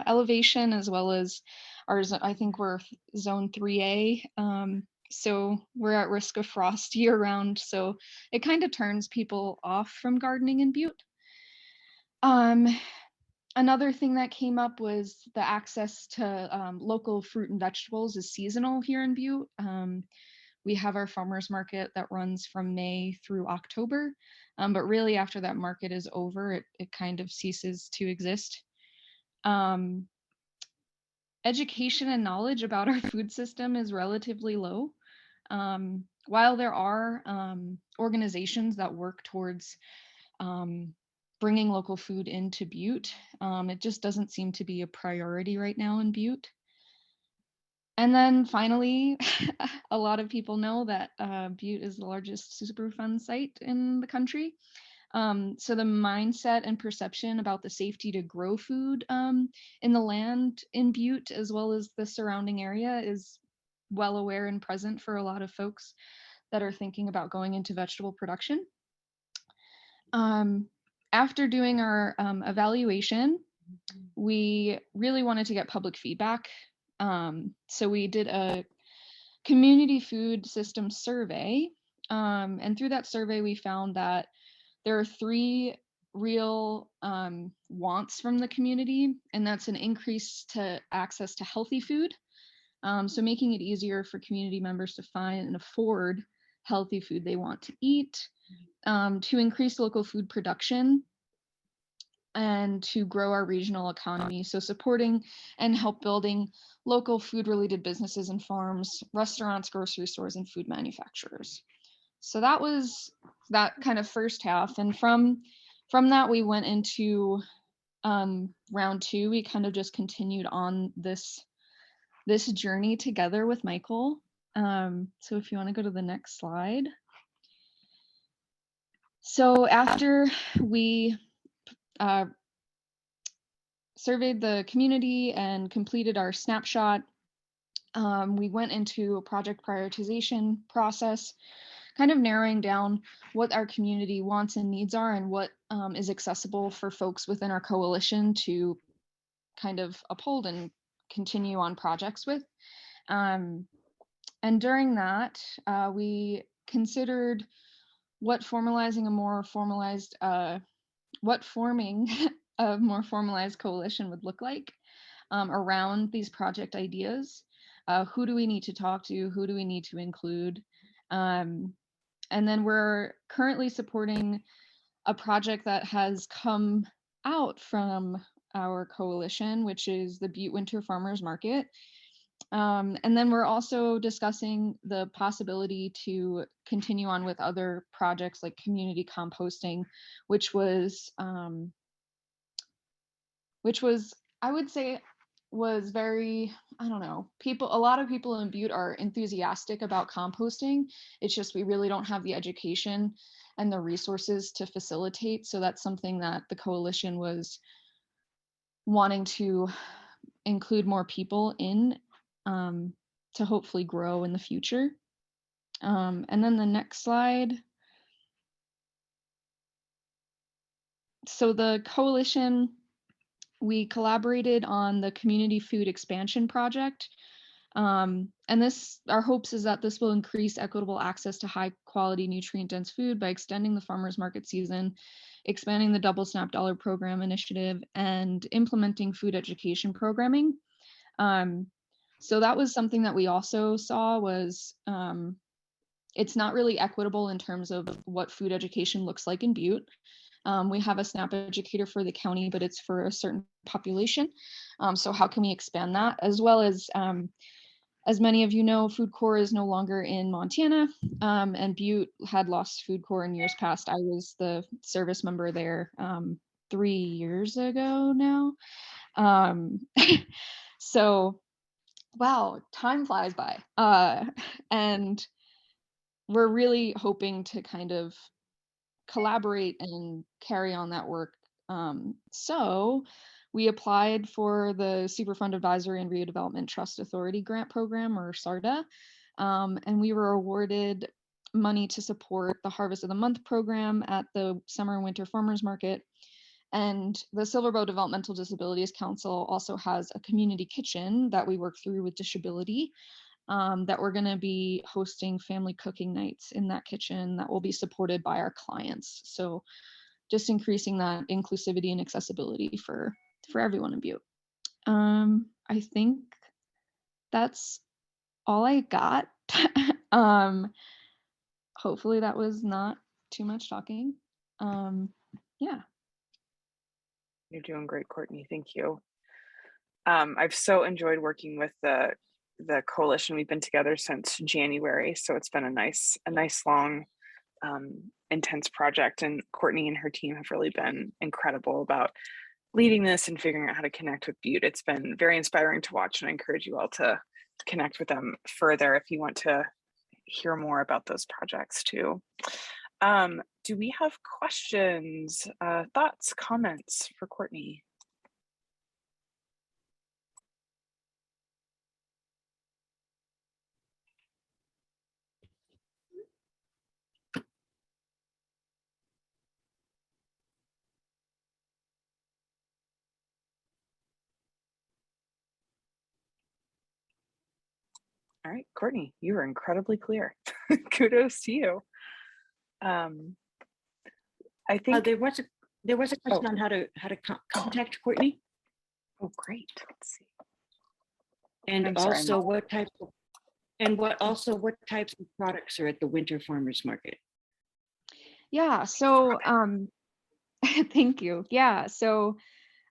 [SPEAKER 6] elevation, as well as I think we're zone 3A. So we're at risk of frost year round. So it kind of turns people off from gardening in Butte. Another thing that came up was the access to local fruit and vegetables is seasonal here in Butte. We have our farmers market that runs from May through October, but really after that market is over, it kind of ceases to exist. Education and knowledge about our food system is relatively low. While there are organizations that work towards bringing local food into Butte, it just doesn't seem to be a priority right now in Butte. And then finally, a lot of people know that Butte is the largest Superfund site in the country. So the mindset and perception about the safety to grow food in the land in Butte, as well as the surrounding area, is well aware and present for a lot of folks that are thinking about going into vegetable production. After doing our evaluation, we really wanted to get public feedback. So we did a community food system survey. And through that survey, we found that there are 3 real wants from the community, and that's an increase to access to healthy food. So making it easier for community members to find and afford healthy food they want to eat, to increase local food production, and to grow our regional economy. So supporting and help building local food related businesses and farms, restaurants, grocery stores, and food manufacturers. So that was that kind of first half. And from that, we went into round 2. We kind of just continued on this journey together with Michael. So if you want to go to the next slide. So after we surveyed the community and completed our snapshot, we went into a project prioritization process, kind of narrowing down what our community wants and needs are and what is accessible for folks within our coalition to kind of uphold and continue on projects with. And during that, we considered what forming a more formalized coalition would look like around these project ideas. Who do we need to talk to? Who do we need to include? And then we're currently supporting a project that has come out from our coalition, which is the Butte Winter Farmers Market. And then we're also discussing the possibility to continue on with other projects like community composting, which was I would say was very, I don't know, a lot of people in Butte are enthusiastic about composting. It's just we really don't have the education and the resources to facilitate. So that's something that the coalition was wanting to include more people in, to hopefully grow in the future. And then the next slide. So the coalition, we collaborated on the community food expansion project. And our hopes is that this will increase equitable access to high quality nutrient dense food by extending the farmers market season, expanding the Double Snap Dollar program initiative, and implementing food education programming. So that was something that we also saw was it's not really equitable in terms of what food education looks like in Butte. We have a SNAP educator for the county, but it's for a certain population. So how can we expand that? As well as many of you know, Food Corps is no longer in Montana, and Butte had lost Food Corps in years past. I was the service member there 3 years ago now. So, wow, time flies by. And we're really hoping to kind of collaborate and carry on that work. So we applied for the Superfund Advisory and Redevelopment Trust Authority Grant Program, or SARDA, and we were awarded money to support the Harvest of the Month program at the Summer and Winter Farmers Market. And the Silverbow Developmental Disabilities Council also has a community kitchen that we work through with Disability, that we're going to be hosting family cooking nights in that kitchen that will be supported by our clients. So just increasing that inclusivity and accessibility for for everyone in Butte. I think that's all I got. Hopefully that was not too much talking. Yeah.
[SPEAKER 1] You're doing great, Courtney. Thank you. I've so enjoyed working with the coalition. We've been together since January, so it's been a nice long, intense project. And Courtney and her team have really been incredible about leading this and figuring out how to connect with Butte. It's been very inspiring to watch, and I encourage you all to connect with them further if you want to hear more about those projects too. Do we have questions, thoughts, comments for Courtney? All right, Courtney, you were incredibly clear. Kudos to you. I think
[SPEAKER 4] there was a question on how to contact Courtney.
[SPEAKER 1] Oh, great. Let's see.
[SPEAKER 4] And
[SPEAKER 1] I'm sorry,
[SPEAKER 4] also what types of products are at the Winter Farmers Market?
[SPEAKER 6] Yeah, so thank you. Yeah, so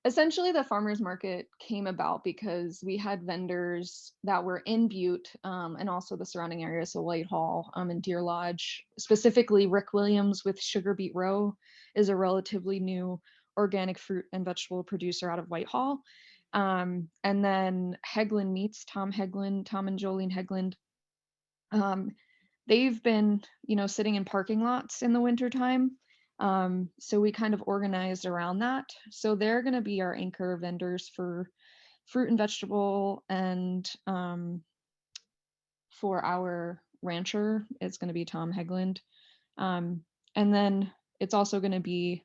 [SPEAKER 6] essentially the farmers market came about because we had vendors that were in Butte and also the surrounding areas, so Whitehall and Deer Lodge. Specifically, Rick Williams with Sugar Beet Row is a relatively new organic fruit and vegetable producer out of Whitehall. And then Hegland Meats, Tom and Jolene Hegland. They've been, sitting in parking lots in the wintertime. So we kind of organized around that. So they're going to be our anchor vendors for fruit and vegetable, and for our rancher, it's going to be Tom Hegland. And then it's also going to be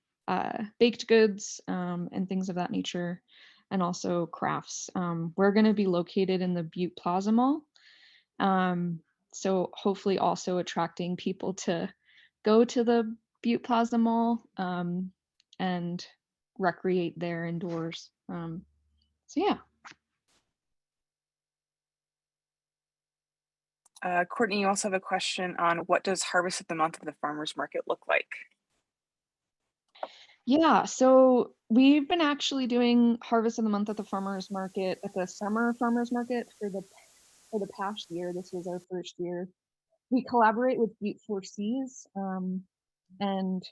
[SPEAKER 6] baked goods and things of that nature, and also crafts. We're going to be located in the Butte Plaza Mall. So hopefully also attracting people to go to the Butte Plaza Mall and recreate there indoors. So yeah.
[SPEAKER 1] Courtney, you also have a question on what does Harvest of the Month of the Farmers Market look like?
[SPEAKER 6] Yeah, so we've been actually doing Harvest of the Month at the Farmers Market at the Summer Farmers Market for the past year. This was our first year. We collaborate with Butte 4Cs, and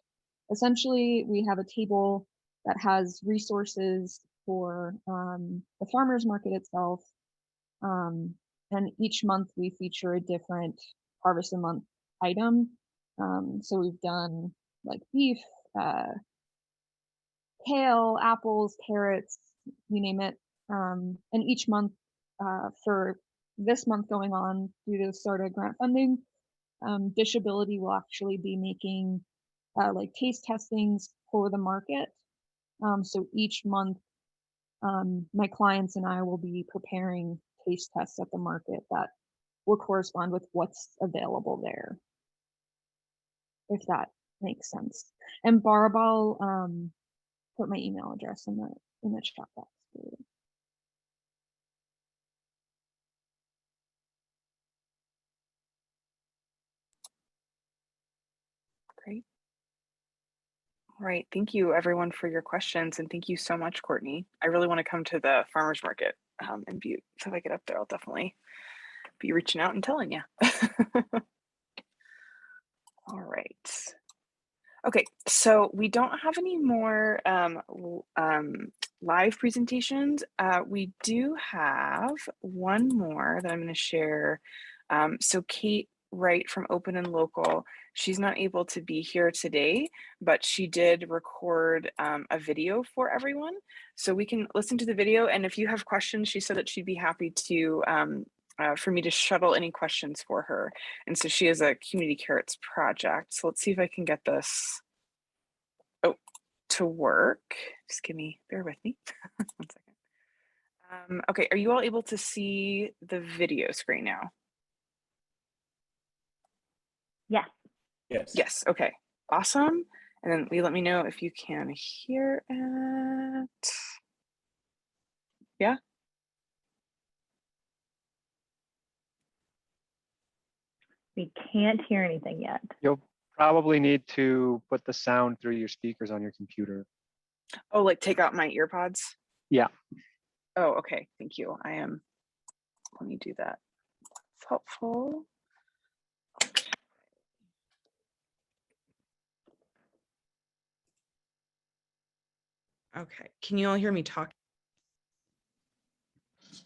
[SPEAKER 6] essentially we have a table that has resources for the farmers market itself, and each month we feature a different Harvest of the Month item. So we've done like beef, kale, apples, carrots, you name it. And each month, for this month going on, due to the start of grant funding, Dishability will actually be making like taste testings for the market. So each month, my clients and I will be preparing taste tests at the market that will correspond with what's available there, if that makes sense. And Barb, I'll put my email address in the chat box for you.
[SPEAKER 1] Great. All right, thank you everyone for your questions, and thank you so much, Courtney. I really want to come to the farmers market in Butte, so if I get up there, I'll definitely be reaching out and telling you. All right. Okay, so we don't have any more live presentations. We do have one more that I'm going to share. So Kate Wright from Open and Local, she's not able to be here today, but she did record a video for everyone. So we can listen to the video, and if you have questions, she said that she'd be happy to for me to shuttle any questions for her. And so she has a Community Carrots project. So let's see if I can get this to work. Just bear with me 1 second. Okay, are you all able to see the video screen now?
[SPEAKER 7] Yes.
[SPEAKER 1] Yes, okay, awesome. And then let me know if you can hear it. Yeah.
[SPEAKER 7] We can't hear anything yet.
[SPEAKER 8] You'll probably need to put the sound through your speakers on your computer.
[SPEAKER 1] Oh, like take out my ear pods?
[SPEAKER 8] Yeah.
[SPEAKER 1] Oh, okay. Thank you. Let me do that. It's helpful.
[SPEAKER 9] Okay. Can you all hear me talk?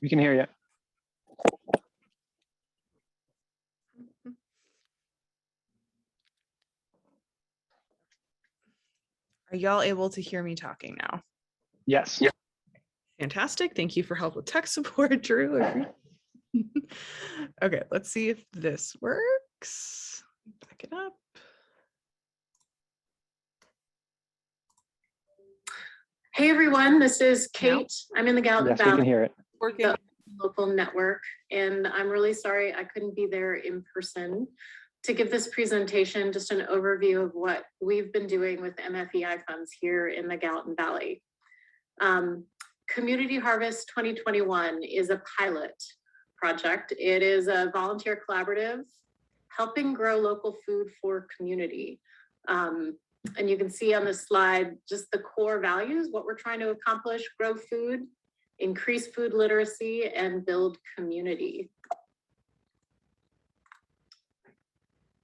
[SPEAKER 8] We can hear you.
[SPEAKER 9] Are y'all able to hear me talking now?
[SPEAKER 8] Yes.
[SPEAKER 9] Yeah. Fantastic. Thank you for help with tech support, Drew. Okay, let's see if this works. Back it up.
[SPEAKER 10] Hey everyone, this is Kate. I'm in the Gallatin
[SPEAKER 8] Yes, we
[SPEAKER 10] Valley,
[SPEAKER 8] can hear it.
[SPEAKER 10] the local network, and I'm really sorry I couldn't be there in person to give this presentation, just an overview of what we've been doing with MFEI funds here in the Gallatin Valley. Community Harvest 2021 is a pilot project. It is a volunteer collaborative helping grow local food for community. And you can see on the slide just the core values, what we're trying to accomplish: grow food, increase food literacy, and build community.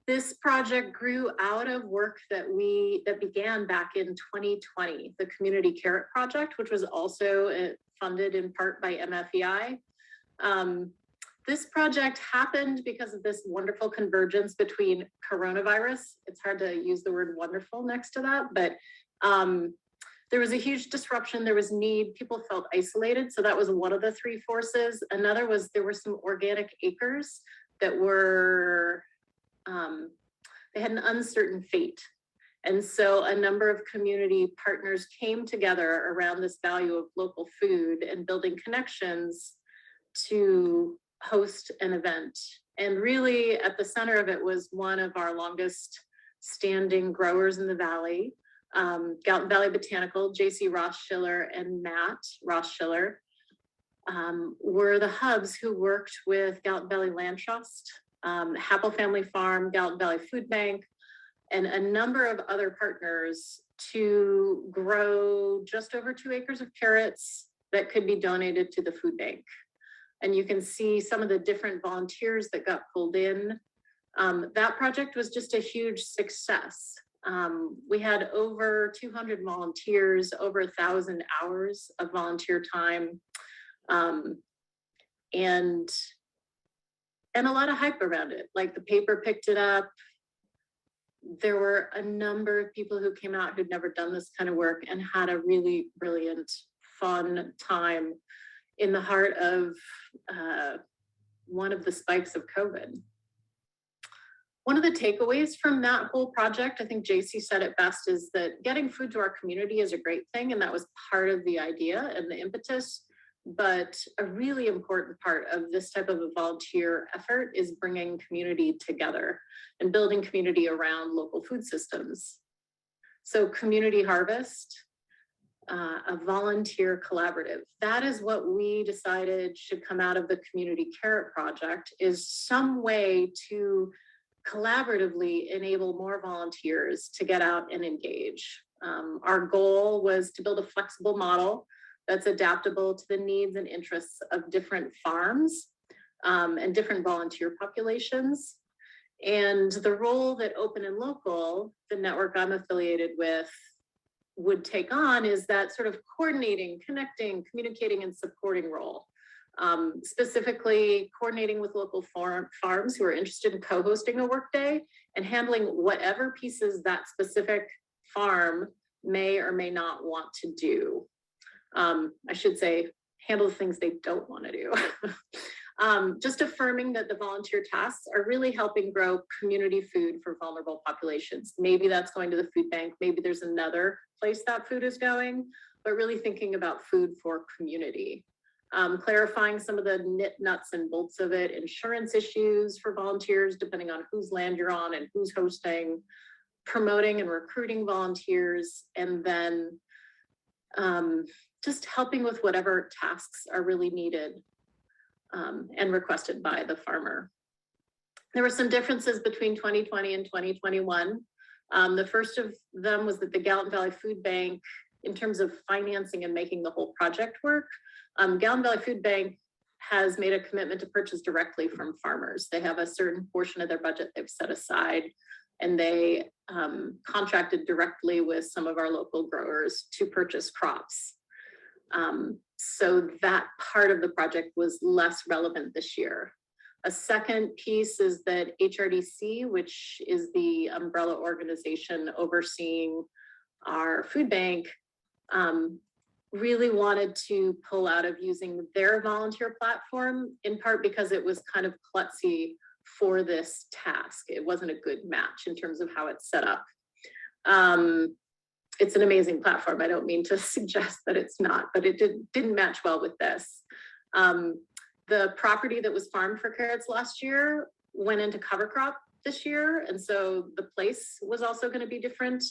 [SPEAKER 10] This project grew out of work that began back in 2020, the Community Carrot Project, which was also funded in part by MFEI. This project happened because of this wonderful convergence between coronavirus. It's hard to use the word wonderful next to that, but there was a huge disruption. There was need. People felt isolated. So that was one of the three forces. Another was there were some organic acres that were, they had an uncertain fate. And so a number of community partners came together around this value of local food and building connections to host an event. And really at the center of it was one of our longest standing growers in the Valley, Gallatin Valley Botanical, JC Rothschiller and Matt Rothschiller were the hubs who worked with Gallatin Valley Land Trust, Happel Family Farm, Gallatin Valley Food Bank, and a number of other partners to grow just over 2 acres of carrots that could be donated to the food bank. And you can see some of the different volunteers that got pulled in. That project was just a huge success. We had over 200 volunteers, over 1,000 hours of volunteer time, and a lot of hype around it. Like the paper picked it up. There were a number of people who came out who'd never done this kind of work and had a really brilliant, fun time in the heart of one of the spikes of COVID. One of the takeaways from that whole project, I think JC said it best, is that getting food to our community is a great thing. And that was part of the idea and the impetus. But a really important part of this type of a volunteer effort is bringing community together and building community around local food systems. So Community Harvest, a volunteer collaborative. That is what we decided should come out of the Community Carrot Project, is some way to collaboratively enable more volunteers to get out and engage. Our goal was to build a flexible model that's adaptable to the needs and interests of different farms and different volunteer populations. And the role that Open and Local, the network I'm affiliated with, would take on is that sort of coordinating, connecting, communicating, and supporting role. Specifically coordinating with local farms who are interested in co-hosting a workday and handling whatever pieces that specific farm may or may not want to do. I should say, handle the things they don't want to do. Just affirming that the volunteer tasks are really helping grow community food for vulnerable populations. Maybe that's going to the food bank. Maybe there's another place that food is going, but really thinking about food for community. Clarifying some of the nuts and bolts of it, insurance issues for volunteers, depending on whose land you're on and who's hosting, promoting and recruiting volunteers, and then just helping with whatever tasks are really needed and requested by the farmer. There were some differences between 2020 and 2021. The first of them was that the Gallatin Valley Food Bank, in terms of financing and making the whole project work, Gallatin Valley Food Bank has made a commitment to purchase directly from farmers. They have a certain portion of their budget they've set aside, and they contracted directly with some of our local growers to purchase crops. So that part of the project was less relevant this year. A second piece is that HRDC, which is the umbrella organization overseeing our food bank, really wanted to pull out of using their volunteer platform, in part because it was kind of klutzy for this task. It wasn't a good match in terms of how it's set up. It's an amazing platform. I don't mean to suggest that it's not, but it didn't match well with this. The property that was farmed for carrots last year went into cover crop this year. And so the place was also going to be different.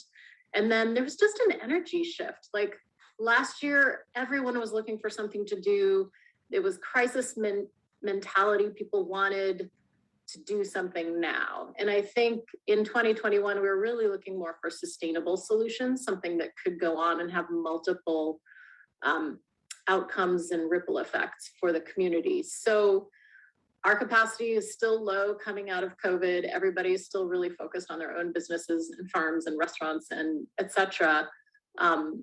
[SPEAKER 10] And then there was just an energy shift. Like last year, everyone was looking for something to do. It was crisis mentality. People wanted to do something now. And I think in 2021, we were really looking more for sustainable solutions, something that could go on and have multiple outcomes and ripple effects for the community. So our capacity is still low coming out of COVID. Everybody is still really focused on their own businesses and farms and restaurants and et cetera.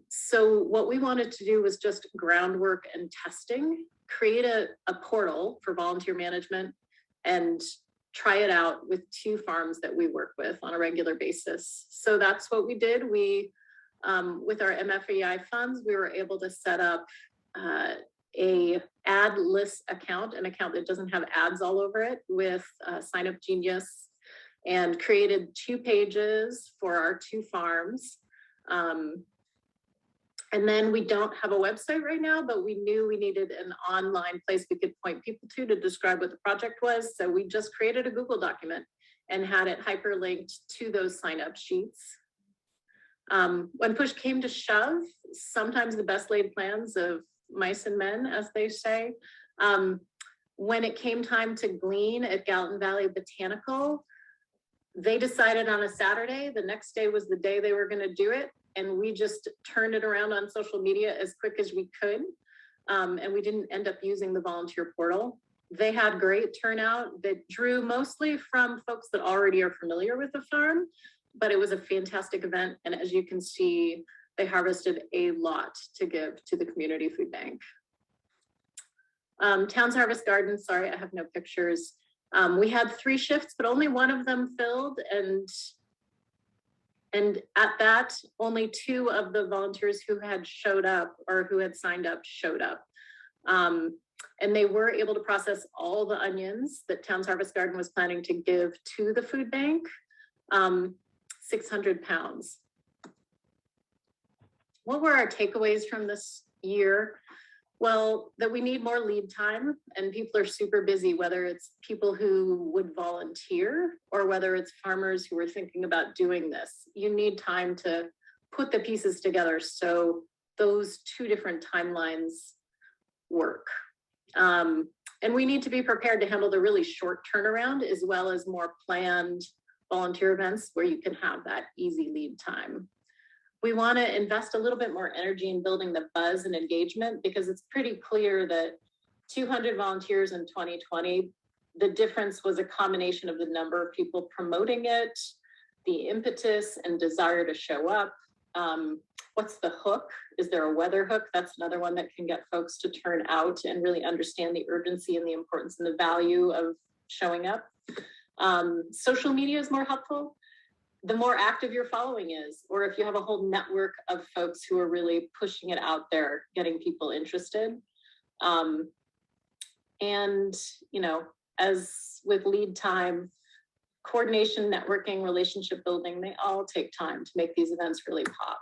[SPEAKER 10] So what we wanted to do was just groundwork and testing, create a portal for volunteer management and try it out with 2 farms that we work with on a regular basis. So that's what we did. We, with our MFEI funds, we were able to set up a ad list account, an account that doesn't have ads all over it, with Sign Up Genius, and created 2 pages for our 2 farms. And then we don't have a website right now, but we knew we needed an online place we could point people to describe what the project was. So we just created a Google document and had it hyperlinked to those sign up sheets. When push came to shove, sometimes the best laid plans of mice and men, as they say. When it came time to glean at Gallatin Valley Botanical, they decided on a Saturday, the next day was the day they were going to do it. And we just turned it around on social media as quick as we could. And we didn't end up using the volunteer portal. They had great turnout that drew mostly from folks that already are familiar with the farm, but it was a fantastic event. And as you can see, they harvested a lot to give to the community food bank. Town's Harvest Garden, sorry, I have no pictures. We had 3 shifts, but only one of them filled. And at that, only 2 of the volunteers who had showed up or who had signed up showed up. And they were able to process all the onions that Town's Harvest Garden was planning to give to the food bank, 600 pounds. What were our takeaways from this year? Well, that we need more lead time, and people are super busy, whether it's people who would volunteer or whether it's farmers who are thinking about doing this. You need time to put the pieces together so those 2 different timelines work. And we need to be prepared to handle the really short turnaround as well as more planned volunteer events where you can have that easy lead time. We want to invest a little bit more energy in building the buzz and engagement, because it's pretty clear that 200 volunteers in 2020, the difference was a combination of the number of people promoting it, the impetus and desire to show up. What's the hook? Is there a weather hook? That's another one that can get folks to turn out and really understand the urgency and the importance and the value of showing up. Social media is more helpful. The more active your following is, or if you have a whole network of folks who are really pushing it out there, getting people interested. And, you know, as with lead time, coordination, networking, relationship building, they all take time to make these events really pop.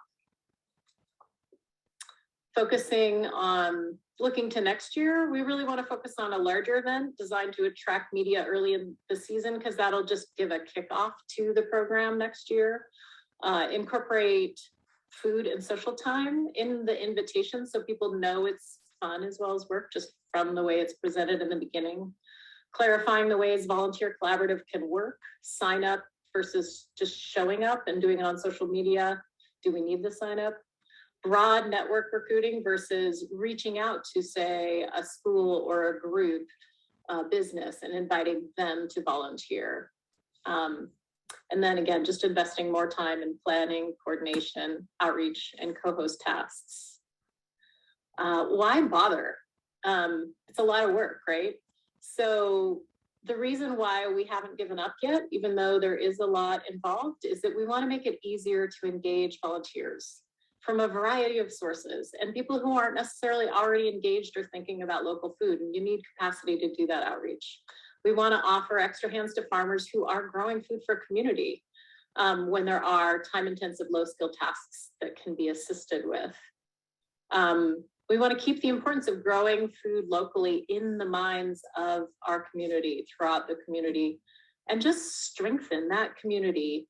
[SPEAKER 10] Focusing on looking to next year, we really want to focus on a larger event designed to attract media early in the season, because that'll just give a kickoff to the program next year. Incorporate food and social time in the invitation, so people know it's fun as well as work, just from the way it's presented in the beginning. Clarifying the ways volunteer collaborative can work, sign up versus just showing up and doing it on social media. Do we need the sign up? Broad network recruiting versus reaching out to, say, a school or a group, business, and inviting them to volunteer. And then again, just investing more time in planning, coordination, outreach, and co-host tasks. Why bother? It's a lot of work, right? So the reason why we haven't given up yet, even though there is a lot involved, is that we want to make it easier to engage volunteers from a variety of sources and people who aren't necessarily already engaged or thinking about local food, and you need capacity to do that outreach. We want to offer extra hands to farmers who are growing food for community when there are time-intensive, low-skill tasks that can be assisted with. We want to keep the importance of growing food locally in the minds of our community, throughout the community, and just strengthen that community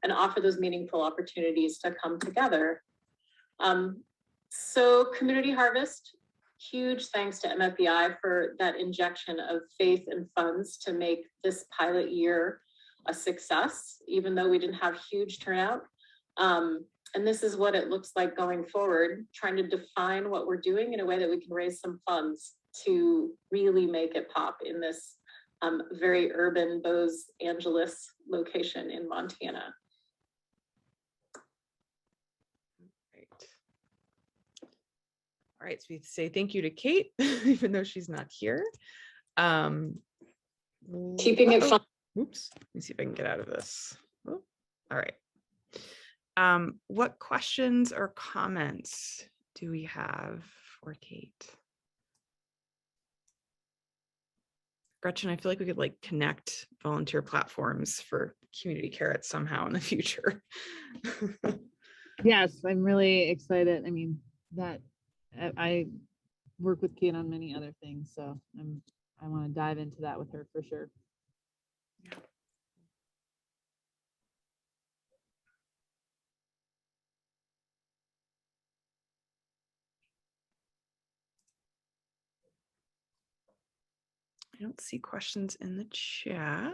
[SPEAKER 10] and offer those meaningful opportunities to come together. So Community Harvest, huge thanks to MFEI for that injection of faith and funds to make this pilot year a success, even though we didn't have huge turnout. And this is what it looks like going forward, trying to define what we're doing in a way that we can raise some funds to really make it pop in this very urban Los Angeles location in Montana.
[SPEAKER 9] All right, so we say thank you to Kate, even though she's not here.
[SPEAKER 10] Keeping it fun.
[SPEAKER 9] Oops, let me see if I can get out of this. Oh, all right. What questions or comments do we have for Kate? Gretchen, I feel like we could like connect volunteer platforms for community carrots somehow in the future.
[SPEAKER 2] Yes, I'm really excited. I mean, that I work with Kate on many other things, so I want to dive into that with her for sure.
[SPEAKER 9] I don't see questions in the chat,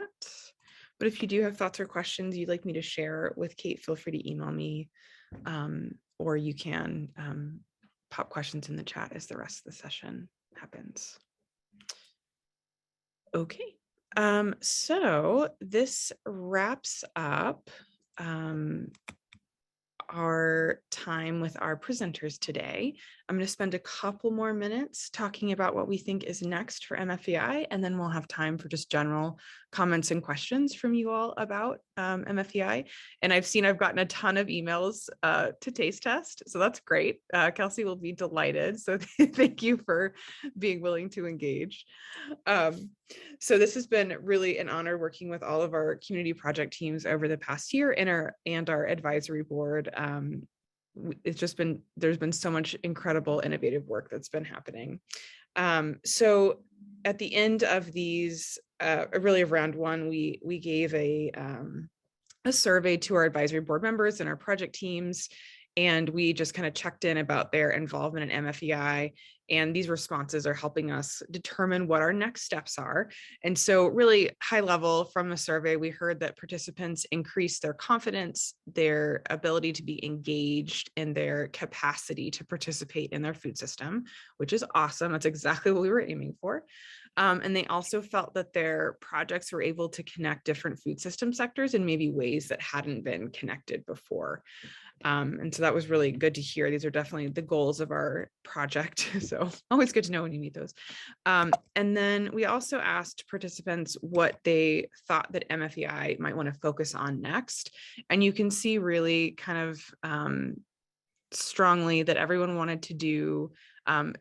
[SPEAKER 9] but if you do have thoughts or questions you'd like me to share with Kate, feel free to email me, or you can pop questions in the chat as the rest of the session happens. Okay, so this wraps up our time with our presenters today. I'm going to spend a couple more minutes talking about what we think is next for MFEI, and then we'll have time for just general comments and questions from you all about MFEI. And I've gotten a ton of emails to taste test, so that's great. Kelsey will be delighted, so thank you for being willing to engage. So this has been really an honor working with all of our community project teams over the past year and our advisory board. It's just been, there's been so much incredible innovative work that's been happening. So at the end of these, really of round one, we gave a survey to our advisory board members and our project teams, and we just kind of checked in about their involvement in MFEI. And these responses are helping us determine what our next steps are. And so really high level from the survey, we heard that participants increased their confidence, their ability to be engaged, and their capacity to participate in their food system, which is awesome. That's exactly what we were aiming for. And they also felt that their projects were able to connect different food system sectors in maybe ways that hadn't been connected before. And so that was really good to hear. These are definitely the goals of our project. So always good to know when you meet those. And then we also asked participants what they thought that MFEI might want to focus on next. And you can see really kind of strongly that everyone wanted to do,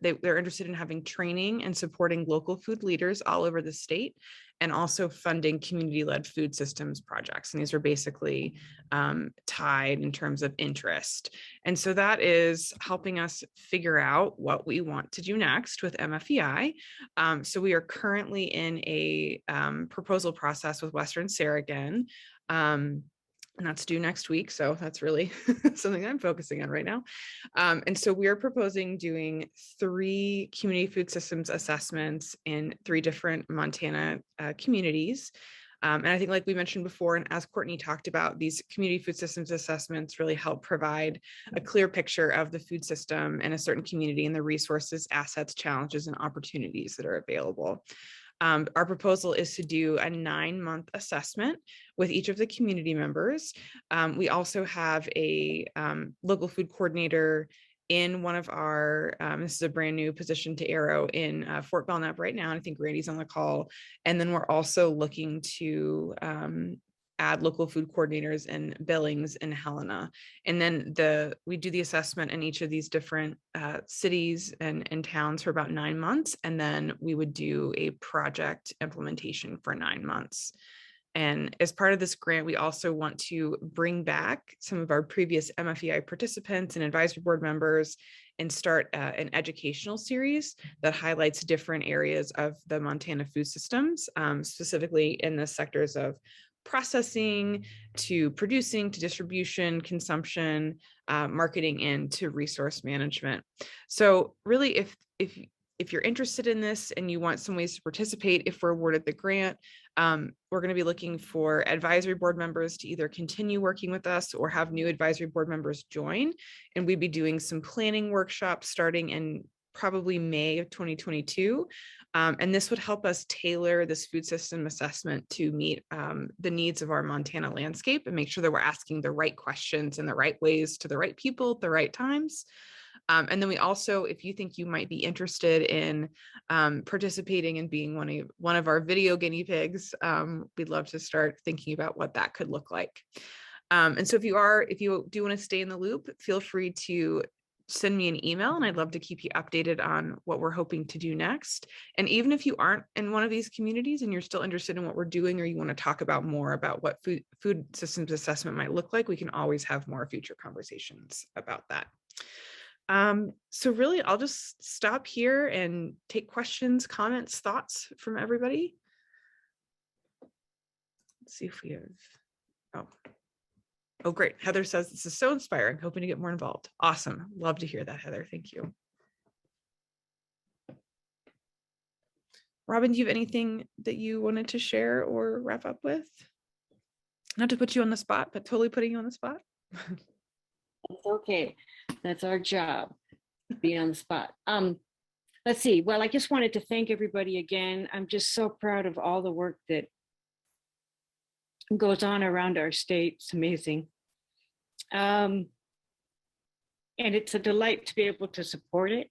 [SPEAKER 9] they're interested in having training and supporting local food leaders all over the state, and also funding community-led food systems projects. And these are basically tied in terms of interest. And so that is helping us figure out what we want to do next with MFEI. So we are currently in a proposal process with Western Saragan and that's due next week. So that's really something I'm focusing on right now. And so we are proposing doing 3 community food systems assessments in 3 different Montana communities. And I think, like we mentioned before, and as Courtney talked about, these community food systems assessments really help provide a clear picture of the food system in a certain community and the resources, assets, challenges, and opportunities that are available. Our proposal is to do a 9-month assessment with each of the community members. We also have a local food coordinator in one of our, this is a brand new position to AERO in Fort Belknap right now. And I think Randy's on the call. And then we're also looking to add local food coordinators in Billings and Helena. And then we do the assessment in each of these different cities and towns for about 9 months. And then we would do a project implementation for 9 months. And as part of this grant, we also want to bring back some of our previous MFEI participants and advisory board members and start an educational series that highlights different areas of the Montana food systems, specifically in the sectors of processing to producing to distribution, consumption, marketing, and to resource management. So really, if you're interested in this and you want some ways to participate, if we're awarded the grant, we're going to be looking for advisory board members to either continue working with us or have new advisory board members join. And we'd be doing some planning workshops starting in probably May of 2022. And this would help us tailor this food system assessment to meet the needs of our Montana landscape and make sure that we're asking the right questions in the right ways to the right people at the right times. And then we also, if you think you might be interested in participating and being one of our video guinea pigs, we'd love to start thinking about what that could look like. And so if you do want to stay in the loop, feel free to send me an email, and I'd love to keep you updated on what we're hoping to do next. And even if you aren't in one of these communities and you're still interested in what we're doing, or you want to talk about more about what food systems assessment might look like, we can always have more future conversations about that. So really, I'll just stop here and take questions, comments, thoughts from everybody. Let's see if we have, oh, great. Heather says, this is so inspiring, hoping to get more involved. Awesome. Love to hear that, Heather. Thank you. Robin, do you have anything that you wanted to share or wrap up with? Not to put you on the spot, but totally putting you on the spot.
[SPEAKER 4] It's okay. That's our job, being on the spot. Let's see. Well, I just wanted to thank everybody again. I'm just so proud of all the work that goes on around our state. It's amazing. And it's a delight to be able to support it.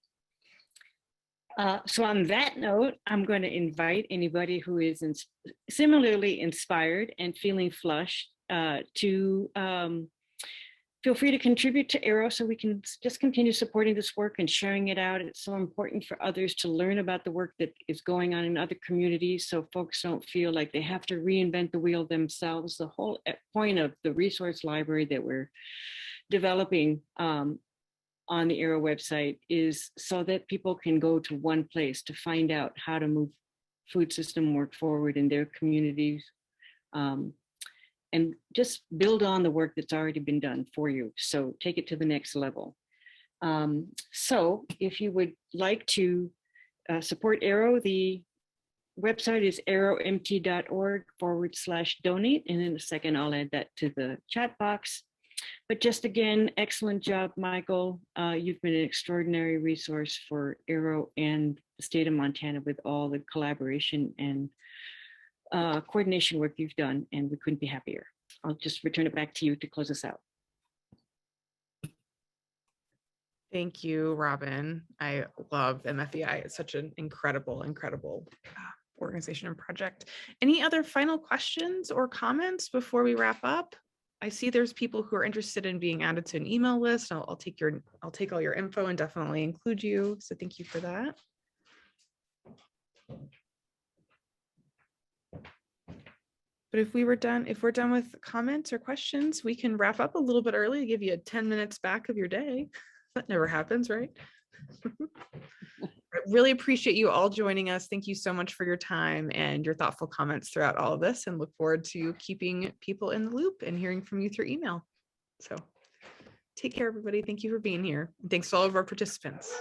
[SPEAKER 4] So on that note, I'm going to invite anybody who is similarly inspired and feeling flushed to feel free to contribute to AERO so we can just continue supporting this work and sharing it out. It's so important for others to learn about the work that is going on in other communities so folks don't feel like they have to reinvent the wheel themselves. The whole point of the resource library that we're developing on the AERO website is so that people can go to one place to find out how to move food system work forward in their communities. And just build on the work that's already been done for you. So take it to the next level. So if you would like to support AERO, the website is aeromt.org/donate. And in a second, I'll add that to the chat box. But just again, excellent job, Michael. You've been an extraordinary resource for AERO and the state of Montana with all the collaboration and coordination work you've done, and we couldn't be happier. I'll just return it back to you to close us out.
[SPEAKER 9] Thank you, Robin. I love MFEI. It's such an incredible organization and project. Any other final questions or comments before we wrap up? I see there's people who are interested in being added to an email list. I'll take all your info and definitely include you. So thank you for that. But if we're done with comments or questions, we can wrap up a little bit early to give you 10 minutes back of your day. That never happens, right? really appreciate you all joining us. Thank you so much for your time and your thoughtful comments throughout all of this, and look forward to keeping people in the loop and hearing from you through email. So take care, everybody. Thank you for being here. And thanks to all of our participants.